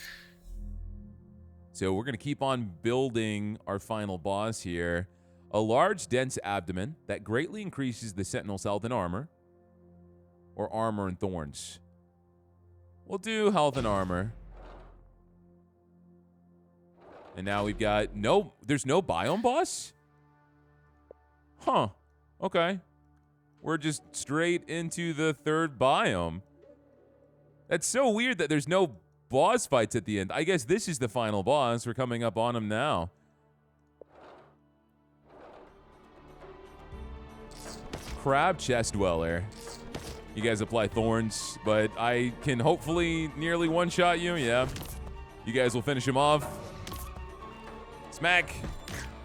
So we're going to keep on building our final boss here. A large, dense abdomen that greatly increases the Sentinel's health and armor. Or armor and thorns. We'll do health and armor. And now we've got there's no biome boss? Huh. Okay. We're just straight into the third biome. That's so weird that there's no boss fights at the end. I guess this is the final boss. We're coming up on him now. Crab Chest Dweller. You guys apply thorns, but I can hopefully nearly one-shot you. Yeah. You guys will finish him off. Smack.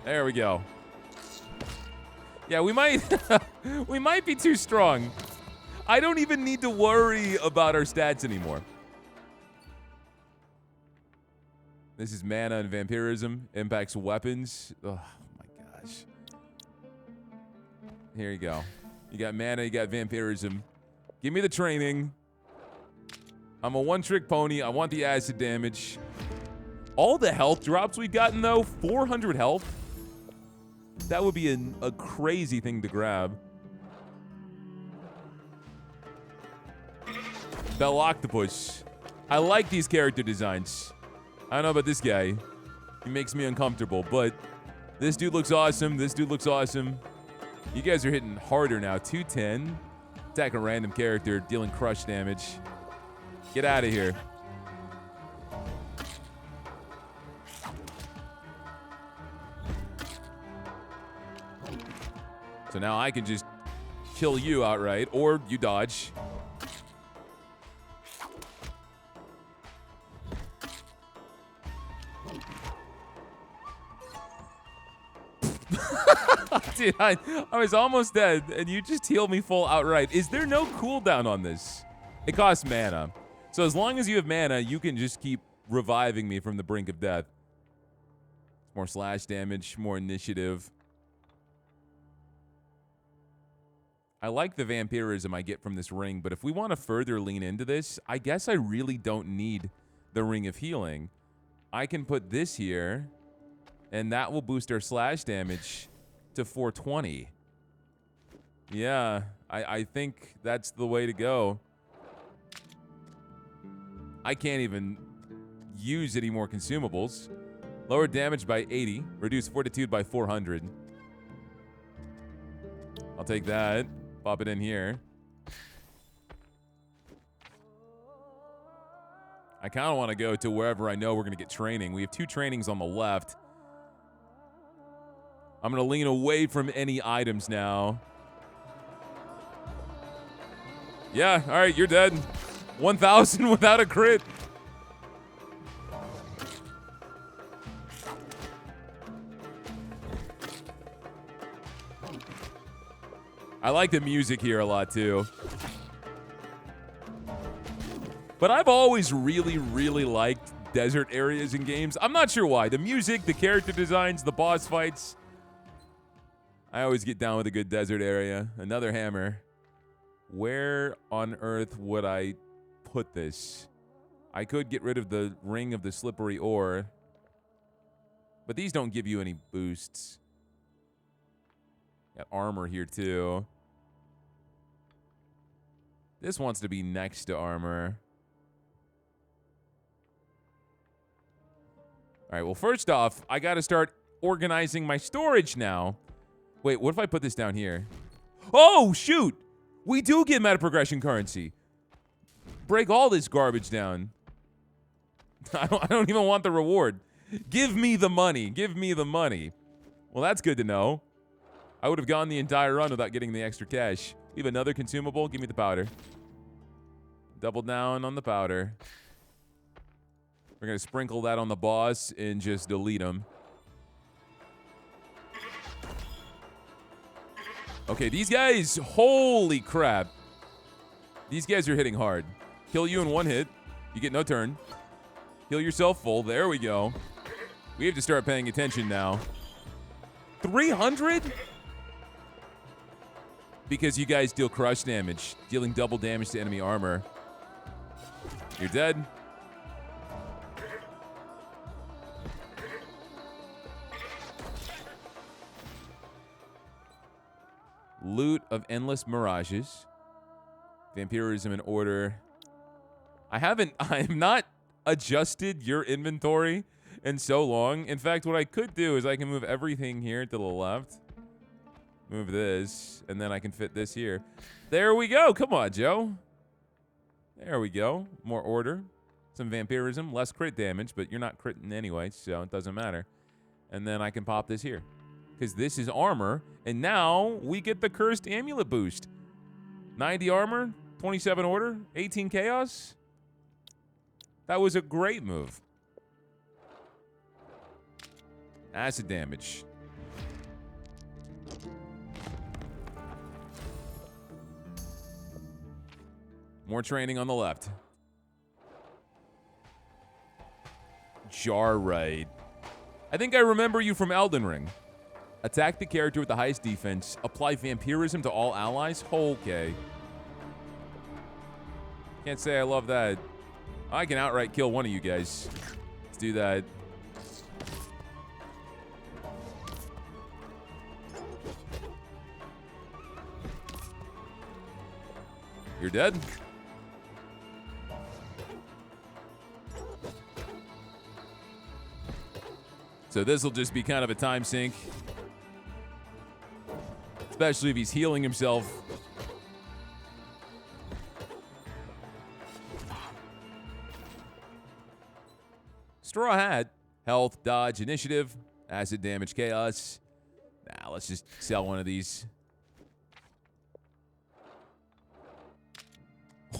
There we go. Yeah, we might we might be too strong. I don't even need to worry about our stats anymore. This is mana and vampirism. Impacts weapons. Oh, my gosh. Here you go. You got mana, you got vampirism. Give me the training. I'm a one-trick pony. I want the acid damage. All the health drops we've gotten, though, 400 health. That would be a crazy thing to grab. Bell Octopus. I like these character designs. I don't know about this guy. He makes me uncomfortable, but this dude looks awesome. This dude looks awesome. You guys are hitting harder now. 210. Attack a random character, dealing crush damage. Get out of here. So now I can just kill you outright, or you dodge. Dude, I was almost dead, and you just healed me full outright. Is there no cooldown on this? It costs mana. So as long as you have mana, you can just keep reviving me from the brink of death. More slash damage, more initiative. I like the vampirism I get from this ring, but if we want to further lean into this, I guess I really don't need the Ring of Healing. I can put this here And that will boost our slash damage to 420. Yeah, I think that's the way to go. I can't even use any more consumables. Lower damage by 80. Reduce fortitude by 400. I'll take that. Pop it in here. I kind of want to go to wherever I know we're going to get training. We have 2 trainings on the left. I'm going to lean away from any items now. Yeah, all right, you're dead. 1,000 without a crit. I like the music here a lot, too. But I've always really, really liked desert areas in games. I'm not sure why. The music, the character designs, the boss fights. I always get down with a good desert area. Another hammer. Where on earth would I put this? I could get rid of the ring of the slippery ore. But these don't give you any boosts. Got armor here, too. This wants to be next to armor. All right, well, first off, I got to start organizing my storage now. Wait, what if I put this down here? Oh, shoot! We do get meta progression currency. Break all this garbage down. I don't even want the reward. Give me the money. Give me the money. Well, that's good to know. I would have gone the entire run without getting the extra cash. We have another consumable. Give me the powder. Double down on the powder. We're going to sprinkle that on the boss and just delete him. Okay, these guys, holy crap. These guys are hitting hard. Kill you in 1 hit. You get no turn. Heal yourself full. There we go. We have to start paying attention now. 300? Because you guys deal crush damage, dealing double damage to enemy armor. You're dead. Loot of endless mirages. Vampirism in order. I have not adjusted your inventory in so long. In fact, what I could do is I can move everything here to the left. Move this, and then I can fit this here. There we go. Come on, Joe. There we go. More order. Some vampirism. Less crit damage, but you're not critting anyway, so it doesn't matter. And then I can pop this here. Because this is armor, and now we get the cursed amulet boost. 90 armor, 27 order, 18 chaos. That was a great move. Acid damage. More training on the left. Jar raid. I think I remember you from Elden Ring. Attack the character with the highest defense. Apply vampirism to all allies. Okay. Can't say I love that. I can outright kill one of you guys. Let's do that. You're dead. So this will just be kind of a time sink. Especially if he's healing himself. Straw hat. Health, dodge, initiative. Acid damage, chaos. Nah, let's just sell one of these.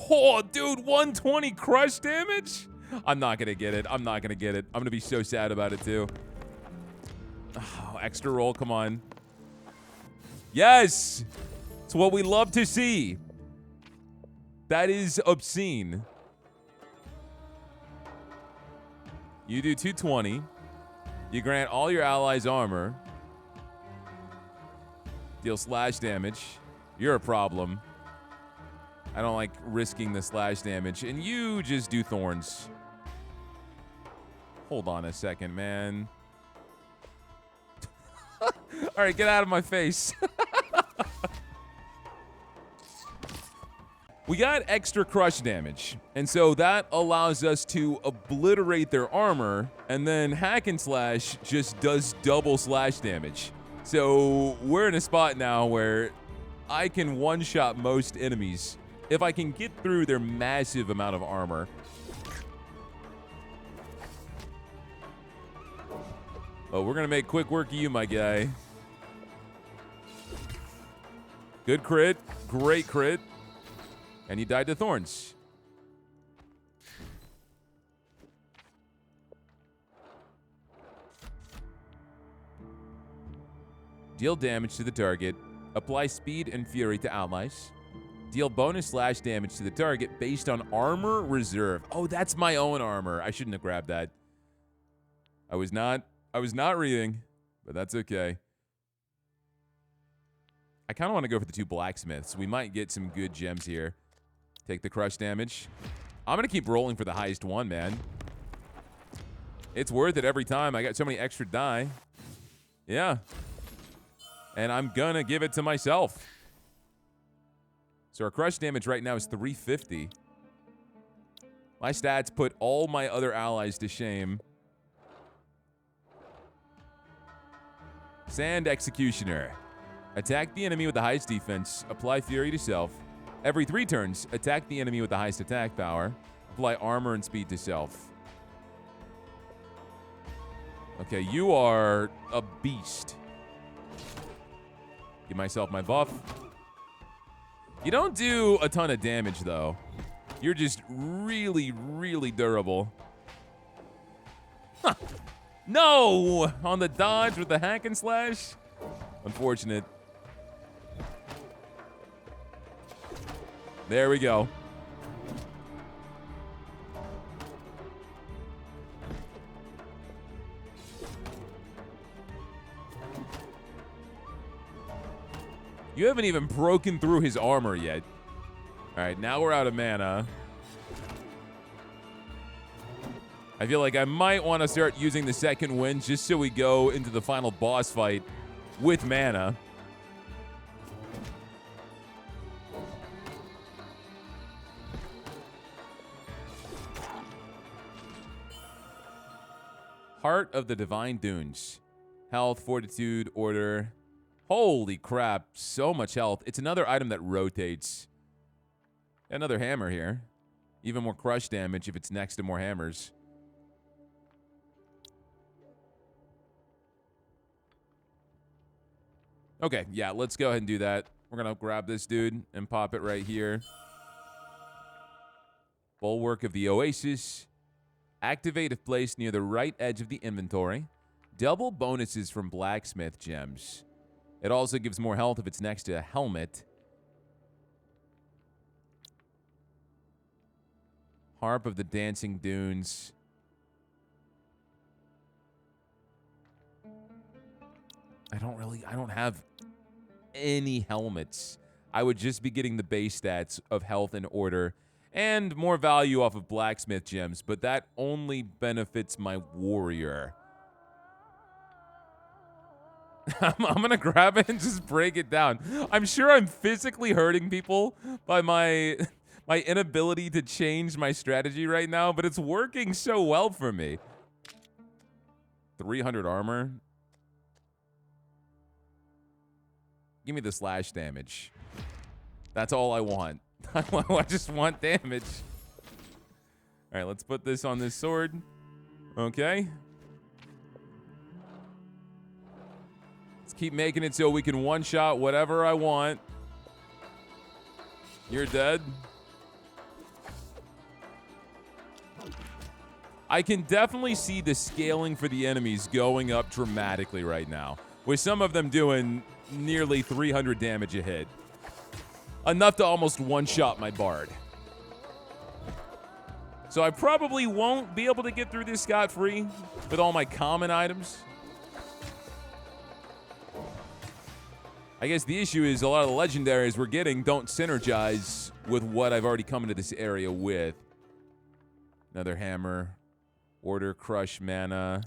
Oh, dude, 120 crush damage? I'm not going to get it. I'm not going to get it. I'm going to be so sad about it, too. Oh, extra roll, come on. Yes! It's what we love to see. That is obscene. You do 220. You grant all your allies armor. Deal slash damage. You're a problem. I don't like risking the slash damage. And you just do thorns. Hold on a second, man. All right, get out of my face. We got extra crush damage, and so that allows us to obliterate their armor, and then hack and slash just does double slash damage. So we're in a spot now where I can one-shot most enemies if I can get through their massive amount of armor. Oh, we're gonna make quick work of you, my guy. Good crit, great crit. And he died to thorns. Deal damage to the target. Apply speed and fury to allies. Deal bonus slash damage to the target based on armor reserve. Oh, that's my own armor. I shouldn't have grabbed that. I was not reading, but that's okay. I kind of want to go for the 2 blacksmiths. We might get some good gems here. Take the crush damage. I'm going to keep rolling for the highest one, man. It's worth it every time. I got so many extra die. Yeah. And I'm going to give it to myself. So our crush damage right now is 350. My stats put all my other allies to shame. Sand Executioner. Attack the enemy with the highest defense. Apply fury to self. Every 3 turns, attack the enemy with the highest attack power. Apply armor and speed to self. Okay, you are a beast. Give myself my buff. You don't do a ton of damage, though. You're just really, really durable. Huh. No! On the dodge with the hack and slash? Unfortunate. There we go. You haven't even broken through his armor yet. All right, now we're out of mana. I feel like I might want to start using the second wind just so we go into the final boss fight with mana. Heart of the Divine Dunes. Health, fortitude, order. Holy crap, so much health. It's another item that rotates. Another hammer here. Even more crush damage if it's next to more hammers. Okay, yeah, let's go ahead and do that. We're going to grab this dude and pop it right here. Bulwark of the Oasis. Activate if placed near the right edge of the inventory. Double bonuses from blacksmith gems. It also gives more health if it's next to a helmet. Harp of the Dancing Dunes. I don't have any helmets. I would just be getting the base stats of health and order and more value off of blacksmith gems, but that only benefits my warrior. I'm gonna grab it and just break it down. I'm sure I'm physically hurting people by my inability to change my strategy right now, but it's working so well for me. 300 armor. Give me the slash damage. That's all I want. I just want damage. All right, let's put this on this sword. Okay. Let's keep making it so we can one-shot whatever I want. You're dead. I can definitely see the scaling for the enemies going up dramatically right now, with some of them doing nearly 300 damage a hit. Enough to almost one-shot my bard. So I probably won't be able to get through this scot-free with all my common items. I guess the issue is a lot of the legendaries we're getting don't synergize with what I've already come into this area with. Another hammer. Order, crush, mana.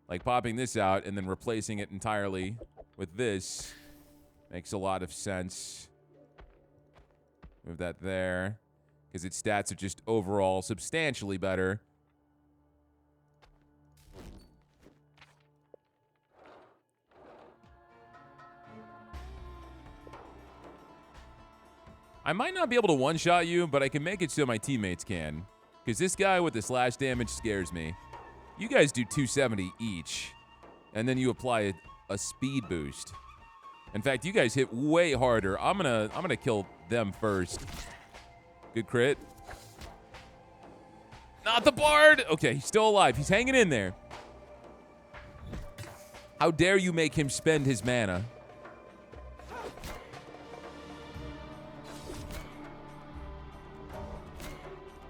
Like popping this out and then replacing it entirely with this makes a lot of sense. Move that there. Because its stats are just overall substantially better. I might not be able to one-shot you, but I can make it so my teammates can. Because this guy with the slash damage scares me. You guys do 270 each. And then you apply a speed boost. In fact, you guys hit way harder. I'm gonna kill them first. Good crit. Not the bard! Okay, he's still alive. He's hanging in there. How dare you make him spend his mana?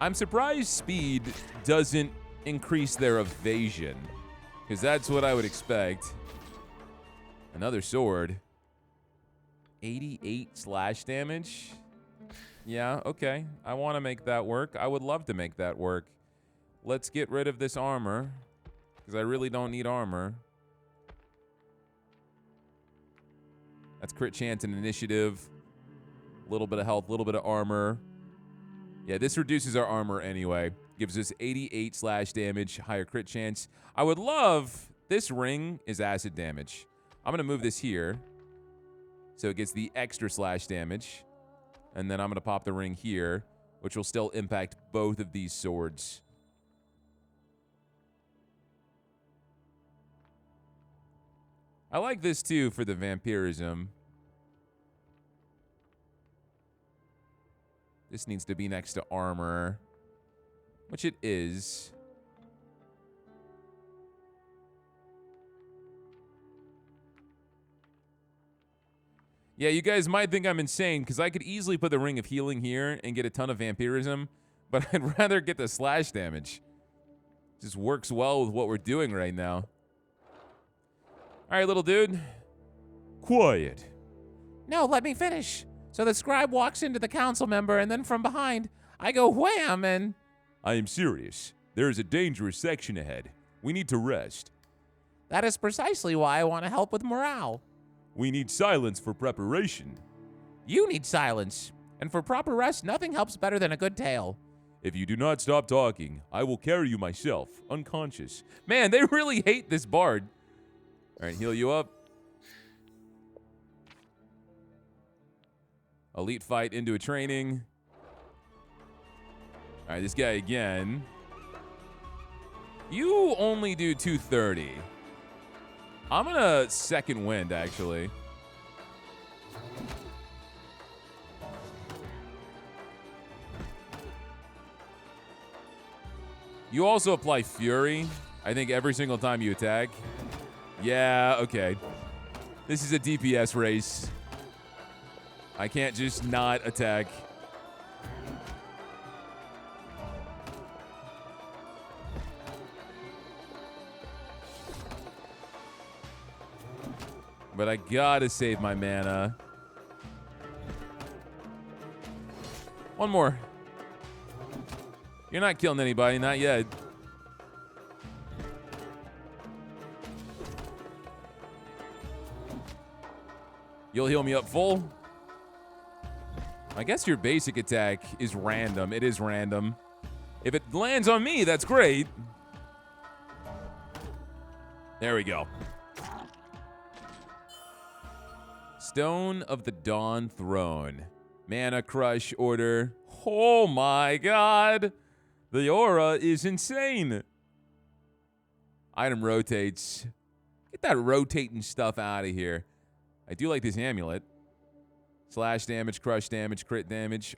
I'm surprised speed doesn't increase their evasion. Because that's what I would expect. Another sword. 88 slash damage. Yeah, okay. I want to make that work. I would love to make that work. Let's get rid of this armor. Because I really don't need armor. That's crit chance and initiative. A little bit of health, a little bit of armor. Yeah, this reduces our armor anyway. Gives us 88 slash damage, higher crit chance. I would love... This ring is acid damage. I'm going to move this here. So it gets the extra slash damage. And then I'm going to pop the ring here, which will still impact both of these swords. I like this too for the vampirism. This needs to be next to armor, which it is. Yeah, you guys might think I'm insane because I could easily put the Ring of Healing here and get a ton of vampirism, but I'd rather get the slash damage. Just works well with what we're doing right now. All right, little dude. Quiet. No, let me finish. So the scribe walks into the council member, and then from behind, I go wham, and... I am serious. There is a dangerous section ahead. We need to rest. That is precisely why I want to help with morale. We need silence for preparation. You need silence. And for proper rest, nothing helps better than a good tale. If you do not stop talking, I will carry you myself, unconscious. Man, they really hate this bard. All right, heal you up. Elite fight into a training. All right, this guy again. You only do 230. I'm gonna second wind, actually. You also apply Fury, I think, every single time you attack. Yeah, okay. This is a DPS race. I can't just not attack. But I gotta save my mana. One more. You're not killing anybody, not yet. You'll heal me up full. I guess your basic attack is random. It is random. If it lands on me, that's great. There we go. Stone of the Dawn Throne. Mana Crush order. Oh my god. The aura is insane. Item rotates. Get that rotating stuff out of here. I do like this amulet. Slash damage, crush damage, crit damage.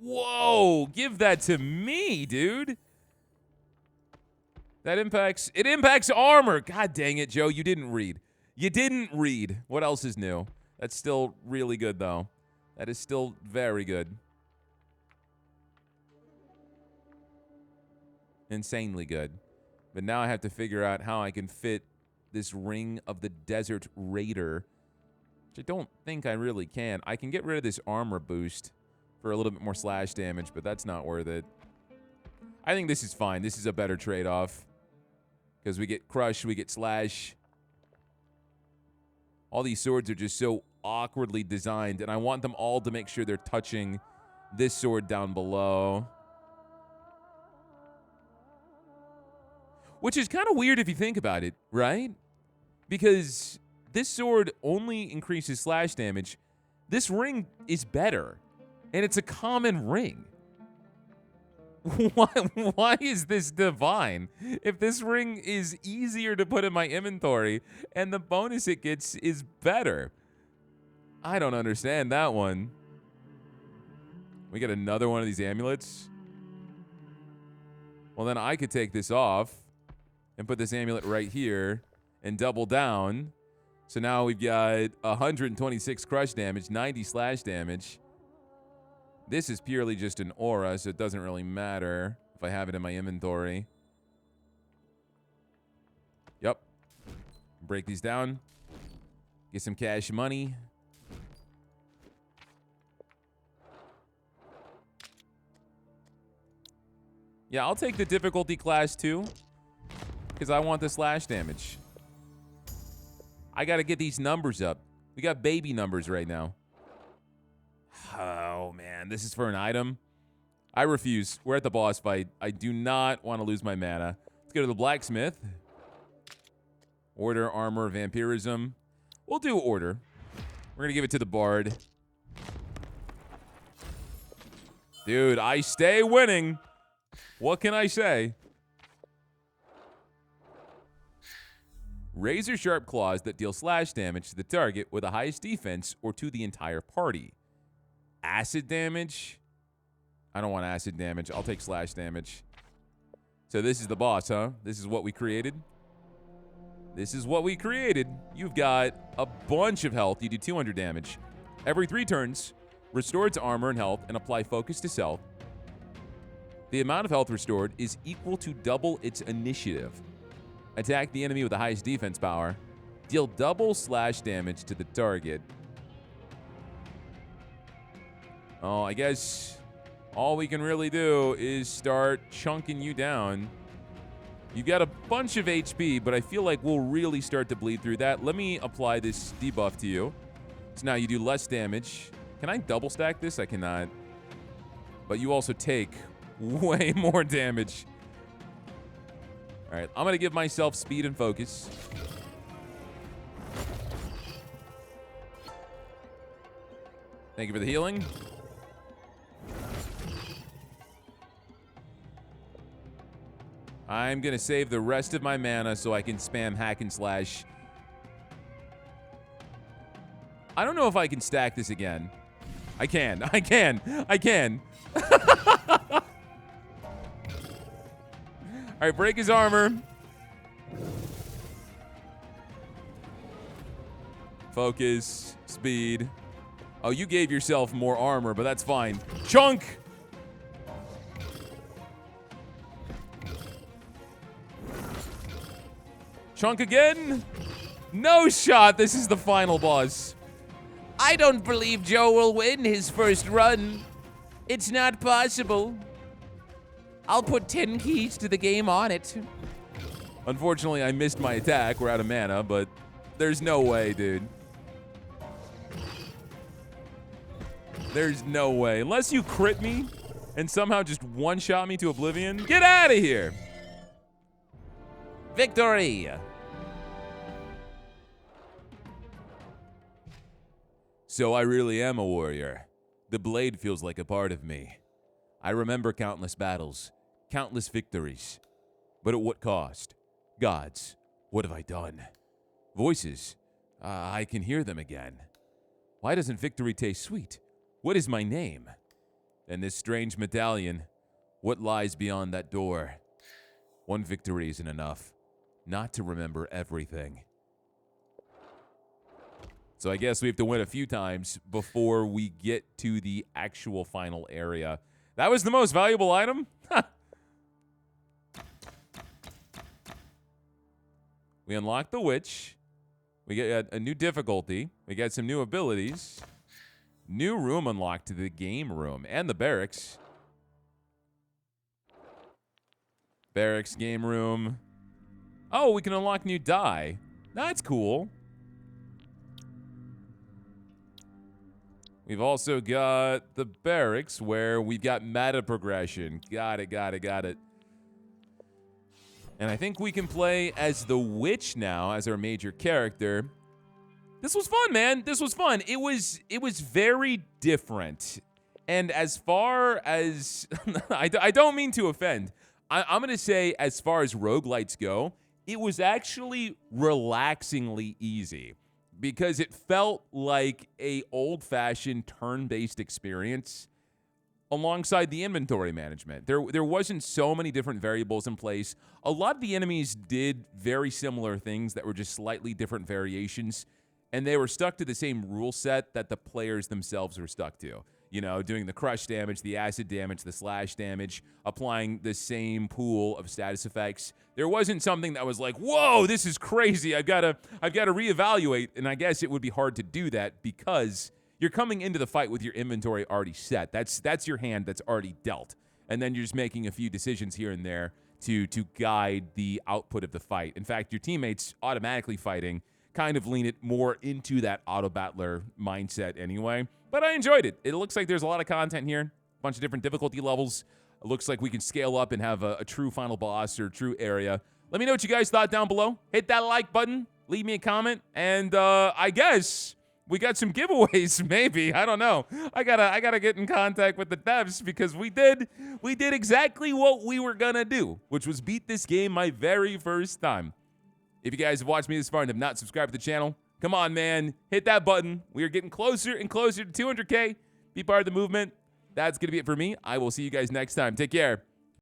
Whoa, give that to me, dude. That impacts, it impacts armor. God dang it, Joe, you didn't read. You didn't read. What else is new? That's still really good, though. That is still very good. Insanely good. But now I have to figure out how I can fit this Ring of the Desert Raider, which I don't think I really can. I can get rid of this armor boost for a little bit more slash damage, but that's not worth it. I think this is fine. This is a better trade-off. Because we get crush, we get slash. All these swords are just so awkwardly designed, and I want them all to make sure they're touching this sword down below. Which is kind of weird if you think about it, right? Because this sword only increases slash damage. This ring is better, and it's a common ring. Why is this divine? If this ring is easier to put in my inventory and the bonus it gets is better. I don't understand that one. We get another one of these amulets. Well, then I could take this off and put this amulet right here and double down. So now we've got 126 crush damage, 90 slash damage. This is purely just an aura, so it doesn't really matter if I have it in my inventory. Yep. Break these down. Get some cash money. Yeah, I'll take the difficulty class 2 because I want the slash damage. I got to get these numbers up. We got baby numbers right now. Oh, man. This is for an item. I refuse. We're at the boss fight. I do not want to lose my mana. Let's go to the blacksmith. Order, armor, vampirism. We'll do order. We're going to give it to the bard. Dude, I stay winning. What can I say? Razor sharp claws that deal slash damage to the target with the highest defense or to the entire party. Acid damage? I don't want acid damage. I'll take slash damage. So this is the boss, huh? This is what we created? This is what we created. You've got a bunch of health. You do 200 damage. Every 3 turns, restore its armor and health and apply focus to self. The amount of health restored is equal to double its initiative. Attack the enemy with the highest defense power. Deal double slash damage to the target. Oh, I guess all we can really do is start chunking you down. You got a bunch of HP, but I feel like we'll really start to bleed through that. Let me apply this debuff to you. So now you do less damage. Can I double stack this? I cannot. But you also take way more damage. All right, I'm going to give myself speed and focus. Thank you for the healing. I'm going to save the rest of my mana so I can spam hack and slash. I don't know if I can stack this again. I can. All right, break his armor. Focus, speed. Oh, you gave yourself more armor, but that's fine. Chunk! Chunk again? No shot. This is the final boss. I don't believe Joe will win his first run. It's not possible. I'll put 10 keys to the game on it. Unfortunately, I missed my attack. We're out of mana, but there's no way, dude. There's no way. Unless you crit me and somehow just one-shot me to oblivion. Get out of here! Victory! So I really am a warrior. The blade feels like a part of me. I remember countless battles, countless victories. But at what cost? Gods, what have I done? Voices, I can hear them again. Why doesn't victory taste sweet? What is my name? And this strange medallion, what lies beyond that door? One victory isn't enough, not to remember everything. So I guess we have to win a few times before we get to the actual final area. That was the most valuable item? We unlocked the witch. We get a new difficulty. We got some new abilities. New room unlocked to the game room and the barracks. Barracks, game room. Oh, we can unlock new die. That's cool. We've also got the barracks where we've got meta progression. Got it. And I think we can play as the witch now as our major character. This was fun, man. This was fun. It was very different. And as far as I don't mean to offend. I'm going to say as far as roguelites go, it was actually relaxingly easy because it felt like a old-fashioned turn-based experience alongside the inventory management. There wasn't so many different variables in place. A lot of the enemies did very similar things that were just slightly different variations, and they were stuck to the same rule set that the players themselves were stuck to. You know, doing the crush damage, the acid damage, the slash damage, applying the same pool of status effects. There wasn't something that was like, whoa, this is crazy. I've got to reevaluate. And I guess it would be hard to do that because you're coming into the fight with your inventory already set. That's your hand that's already dealt. And then you're just making a few decisions here and there to guide the output of the fight. In fact, your teammates automatically fighting kind of lean it more into that auto-battler mindset anyway. But I enjoyed it. It looks like there's a lot of content here, a bunch of different difficulty levels. It looks like we can scale up and have a true final boss or true area. Let me know what you guys thought down below. Hit that like button, leave me a comment, and I guess we got some giveaways, maybe. I don't know. I gotta get in contact with the devs because we did exactly what we were gonna do, which was beat this game my very first time. If you guys have watched me this far and have not subscribed to the channel, come on, man. Hit that button. We are getting closer and closer to 200K. Be part of the movement. That's going to be it for me. I will see you guys next time. Take care.